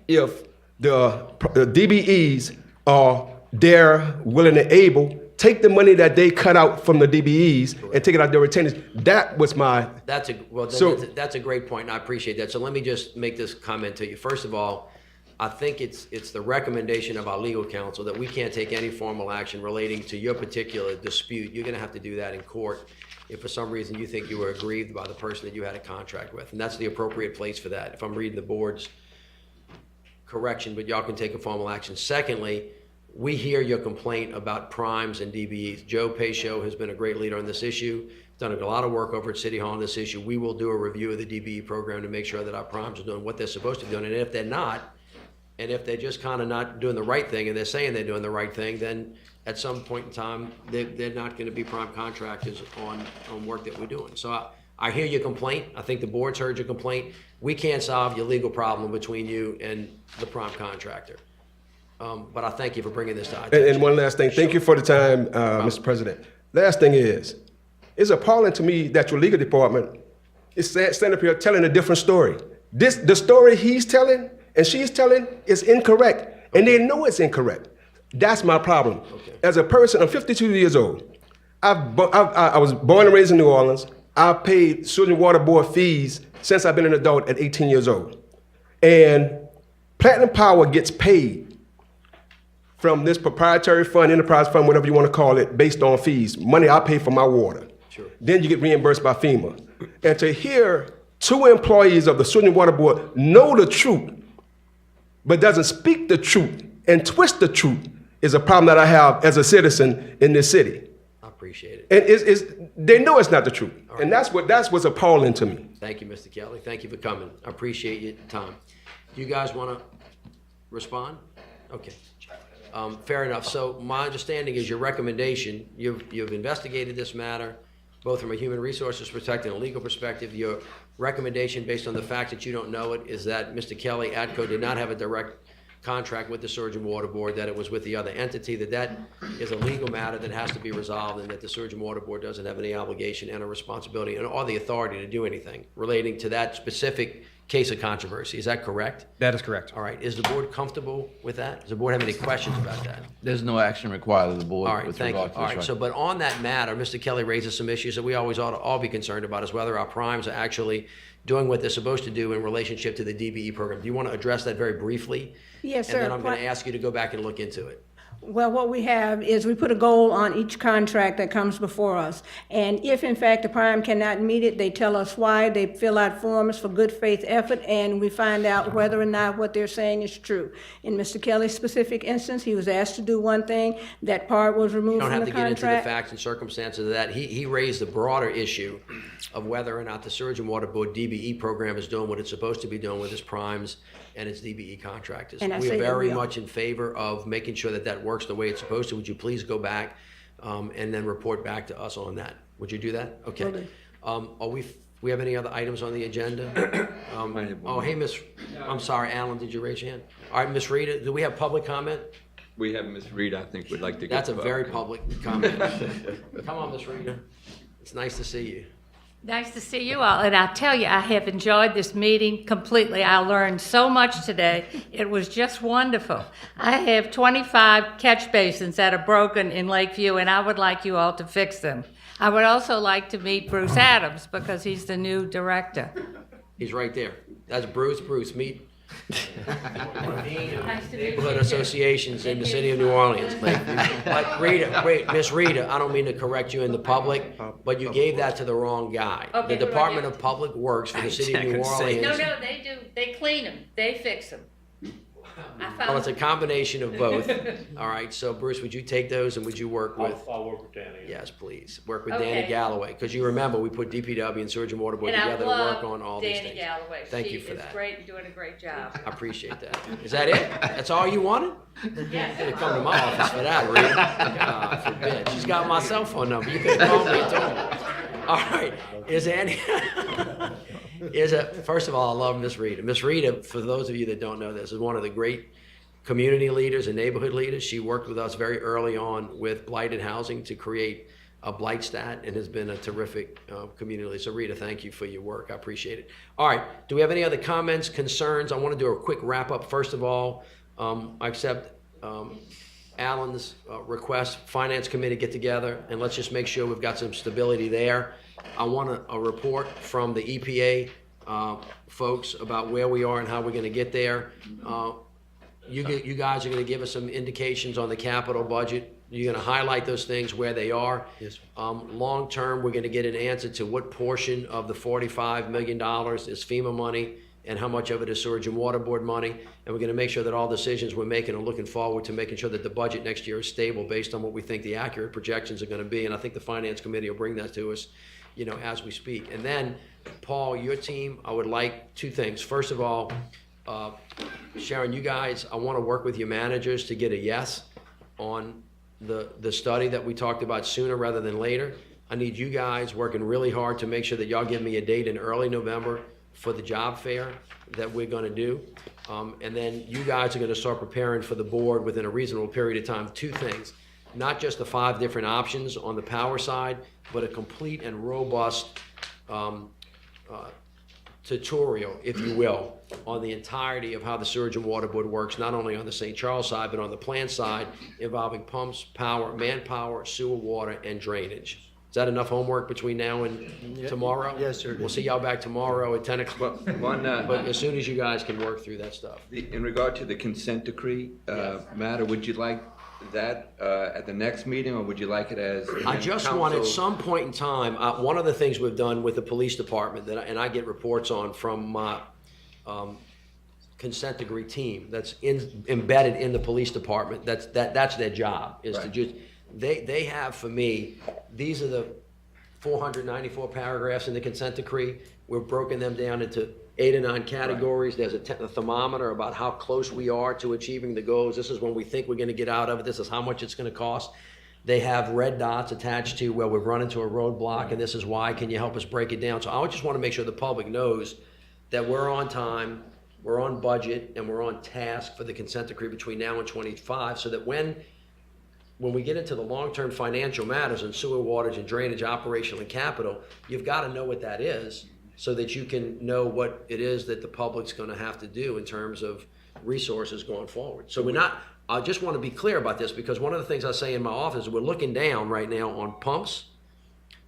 if the DBEs are there, willing and able, take the money that they cut out from the DBEs and take it out their retainage. That was my. That's a great point, and I appreciate that. So let me just make this comment to you. First of all, I think it's the recommendation of our legal counsel that we can't take any formal action relating to your particular dispute. You're gonna have to do that in court if for some reason you think you were aggrieved by the person that you had a contract with, and that's the appropriate place for that, if I'm reading the board's correction, but y'all can take a formal action. Secondly, we hear your complaint about primes and DBEs. Joe Pacho has been a great leader on this issue, done a lot of work over at City Hall on this issue. We will do a review of the DBE program to make sure that our primes are doing what they're supposed to be doing, and if they're not, and if they're just kind of not doing the right thing and they're saying they're doing the right thing, then at some point in time, they're not going to be prime contractors on work that we're doing. So I hear your complaint. I think the board's heard your complaint. We can't solve your legal problem between you and the prime contractor. But I thank you for bringing this to our attention. And one last thing. Thank you for the time, Mr. President. Last thing is, it's appalling to me that your legal department is standing up here telling a different story. The story he's telling and she's telling is incorrect, and they know it's incorrect. That's my problem. As a person, I'm 52 years old. I was born and raised in New Orleans. I've paid Sewage and Water Board fees since I've been an adult at 18 years old. And Platinum Power gets paid from this proprietary fund, enterprise fund, whatever you want to call it, based on fees, money I pay for my water. Sure. Then you get reimbursed by FEMA. And to hear two employees of the Sewage and Water Board know the truth, but doesn't speak the truth and twist the truth is a problem that I have as a citizen in this city. I appreciate it. And they know it's not the truth. Right. And that's what's appalling to me. Thank you, Mr. Kelly. Thank you for coming. I appreciate your time. Do you guys want to respond? Okay. Fair enough. So my understanding is your recommendation, you've investigated this matter, both from a human resources perspective and a legal perspective. Your recommendation, based on the fact that you don't know it, is that Mr. Kelly, ATCO, did not have a direct contract with the Sewage and Water Board, that it was with the other entity, that is a legal matter that has to be resolved, and that the Sewage and Water Board doesn't have any obligation and a responsibility or the authority to do anything relating to that specific case of controversy. Is that correct? That is correct. All right. Is the board comfortable with that? Does the board have any questions about that? There's no action required of the board All right, with thank you. regard to All this. right, so, but on that matter, Mr. Kelly raises some issues that we always ought to all be concerned about, is whether our primes are actually doing what they're supposed to do in relationship to the DBE program. Do you want to address that very briefly? Yes, sir. And then I'm going to ask you to go back and look into it. Well, what we have is we put a goal on each contract that comes before us. And if in fact the prime cannot meet it, they tell us why, they fill out forms for good faith effort, and we find out whether or not what they're saying is true. In Mr. Kelly's specific instance, he was asked to do one thing, that part was You removed don't from have the to get into the contract. facts and circumstances of that. He raised the broader issue of whether or not the Sewerage and Water Board DBE program is doing what it's supposed to be doing with its primes and its DBE contractors. And I We say are that very we are. much in favor of making sure that that works the way it's supposed to. Would you please go back and then report back to us on that? Would you do that? Okay. Will do. Are we have any other items on the agenda? Oh, hey, I'm sorry, Alan, did you raise your hand? All right, Miss Rita, do we have public comment? We have Ms. Reed, I think, would like to get. That's a very public comment. Come on, Miss Rita. It's nice to see you. Nice to see you all, and I'll tell you, I have enjoyed this meeting completely. I learned so much today. It was just wonderful. I have 25 catch basins that are broken in Lakeview, and I would like you all to fix them. I would also like to meet Bruce Adams, because he's the new director. He's right there. That's Bruce. Bruce, meet Nice to meet neighborhood you. associations in the city of New Orleans. But Rita, wait, Miss Rita, I don't mean to correct you in the public, but you gave that to the wrong guy. Okay, The who do I Department give? of Public Works for the city of New Orleans. No, they do. They clean them. They fix them. I Well, it's a found, combination of both. All right, so Bruce, would you take those and would you work with? I'll work with Danny. Yes, please. Work with Danny Okay. Galloway, because you remember, we put DPW and Sewerage and Water Board and I together to work on love all these Danny things. Galloway. Thank She you for is that. great and doing a great job. I appreciate that. Is that it? That's all you wanted? Yes. You could have come to my office for that, Rita. God forbid. She's got my cell phone number. You could have called me and told me. All right. Is there any? First of all, I love Miss Rita. Miss Rita, for those of you that don't know this, is one of the great community leaders and neighborhood leaders. She worked with us very early on with blighted housing to create a blight stat and has been a terrific community leader. So Rita, thank you for your work. I appreciate it. All right. Do we have any other comments, concerns? I want to do a quick wrap up. First of all, I accept Alan's request, Finance Committee get together, and let's just make sure we've got some stability there. I want a report from the EPA folks about where we are and how we're going to get there. You guys are going to give us some indications on the capital budget. You're going to highlight those things where they are. Yes, sir. Long term, we're going to get an answer to what portion of the $45 million is FEMA money and how much of it is Sewerage and Water Board money. And we're going to make sure that all decisions we're making are looking forward to making sure that the budget next year is stable based on what we think the accurate projections are going to be. And I think the Finance Committee will bring that to us, as we speak. And then, Paul, your team, I would like two things. First of all, Sharon, you guys, I want to work with your managers to get a yes on the study that we talked about sooner rather than later. I need you guys working really hard to make sure that y'all give me a date in early November for the job fair that we're going to do. And then you guys are going to start preparing for the board within a reasonable period of time. Two things, not just the 5 different options on the power side, but a complete and robust tutorial, if you will, on the entirety of how the Sewerage and Water Board works, not only on the St. Charles side, but on the plant side, involving pumps, power, manpower, sewer, water, and drainage. Is that enough homework between now and tomorrow? Yes, sir. We'll see y'all back tomorrow at 10 o'clock. But as soon as you guys can work through that stuff. In regard to the consent decree matter, would you like that at the next meeting, or would you like it as? I just want at some point in time, one of the things we've done with the police department, and I get reports on from my consent decree team that's embedded in the police department, that's their job, is to just, they have for me, these are the 494 paragraphs in the consent decree. We've broken them down into 8 or 9 categories. There's a thermometer about how close we are to achieving the goals. This is when we think we're going to get out of it. This is how much it's going to cost. They have red dots attached to where we've run into a roadblock, and this is why. Can you help us break it down? So I just want to make sure the public knows that we're on time, we're on budget, and we're on task for the consent decree between now and 25, so that when we get into the long-term financial matters and sewer, waters, and drainage, operational, and capital, you've got to know what that is, so that you can know what it is that the public's gonna have to do in terms of resources going forward. So I just wanna be clear about this, because one of the things I say in my office is we're looking down right now on pumps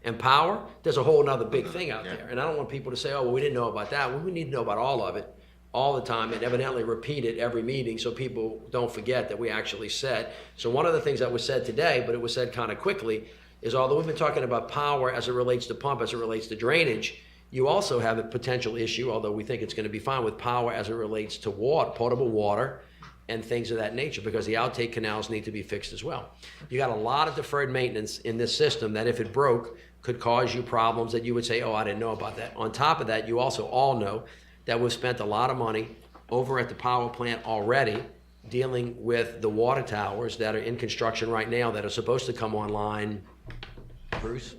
and power. There's a whole nother big thing out there. And I don't want people to say, oh, well, we didn't know about that. Well, we need to know about all of it, all the time, and evidently repeat it every meeting so people don't forget that we actually said. So one of the things that was said today, but it was said kind of quickly, is although we've been talking about power as it relates to pump, as it relates to drainage, you also have a potential issue, although we think it's going to be fine, with power as it relates to water, potable water, and things of that nature, because the outtake canals need to be fixed as well. You got a lot of deferred maintenance in this system that if it broke, could cause you problems that you would say, oh, I didn't know about that. On top of that, you also all know that we've spent a lot of money over at the power plant already dealing with the water towers that are in construction right now that are supposed to come online, Bruce?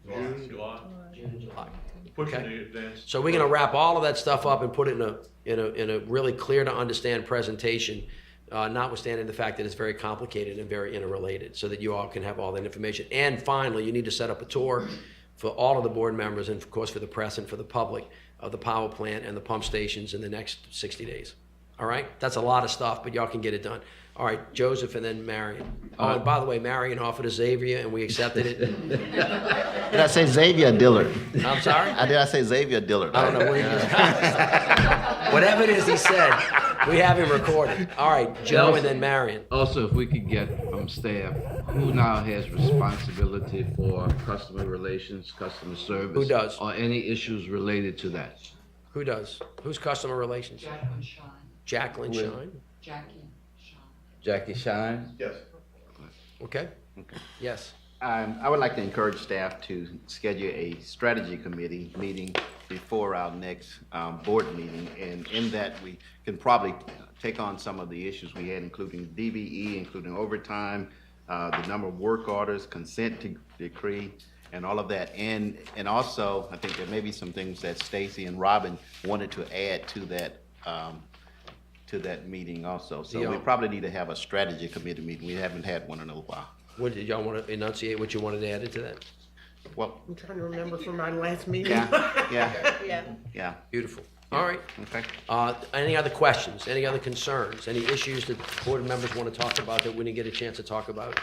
June, July. Pushing the advance. So we're gonna wrap all of that stuff up and put it in a really clear to understand presentation, notwithstanding the fact that it's very complicated and very interrelated, so that you all can have all that information. And finally, you need to set up a tour for all of the board members and of course for the press and for the public of the power plant and the pump stations in the next 60 days. All right? That's a lot of stuff, but y'all can get it done. All right, Joseph and then Marion. Oh, and by the way, Marion offered a Xavier and we accepted it. Did I say Xavier Dillard? I'm sorry? Did I say Xavier Dillard? I don't know where he is. Whatever it is he said, we have him recorded. All right, Joe and then Marion. Also, if we could get from staff, who now has responsibility for customer relations, customer service? Who does? Or any issues related to that? Who does? Who's customer relations? Jacqueline Shine. Jacqueline Shine? Jackie. Jackie Shine? Yes. Okay. Yes. I would like to encourage staff to schedule a strategy committee meeting before our next board meeting. And in that, we can probably take on some of the issues we had, including DBE, including overtime, the number of work orders, consent decree, and all of that. And also, I think there may be some things that Stacy and Robin wanted to add to that meeting also. So we probably need to have a strategy committee meeting. We haven't had one in a while. What did y'all want to enunciate what you wanted to add to that? Well, I'm trying to remember from our last meeting. yeah. Beautiful. All right. Okay. Any other questions? Any other concerns? Any issues that board members want to talk about that we didn't get a chance to talk about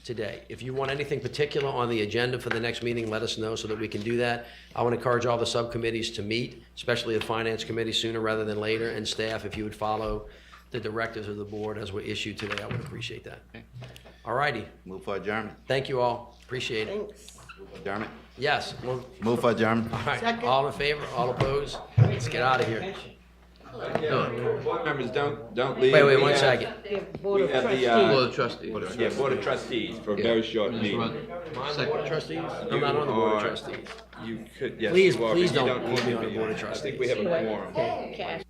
today? If you want anything particular on the agenda for the next meeting, let us know so that we can do that. I want to encourage all the subcommittees to meet, especially the finance committee, sooner rather than later, and staff, if you would follow the directives of the board as were issued today, I would appreciate that. Okay. All righty. Move for adjournment. Thank you all. Appreciate it. Thanks. Adjournment. Yes. Move for adjournment. All right. Second. All in favor? All opposed? Let's get out of here. Board members, don't leave. Wait, We 1 have- second. We have the, Board of Trustees. yeah, Board of Trustees for a very short meeting. Am I on the board of trustees? I'm not on the board of trustees. You could, yes, Please, you are, but please you don't need put me to on the be board of I think we have a quorum. Okay.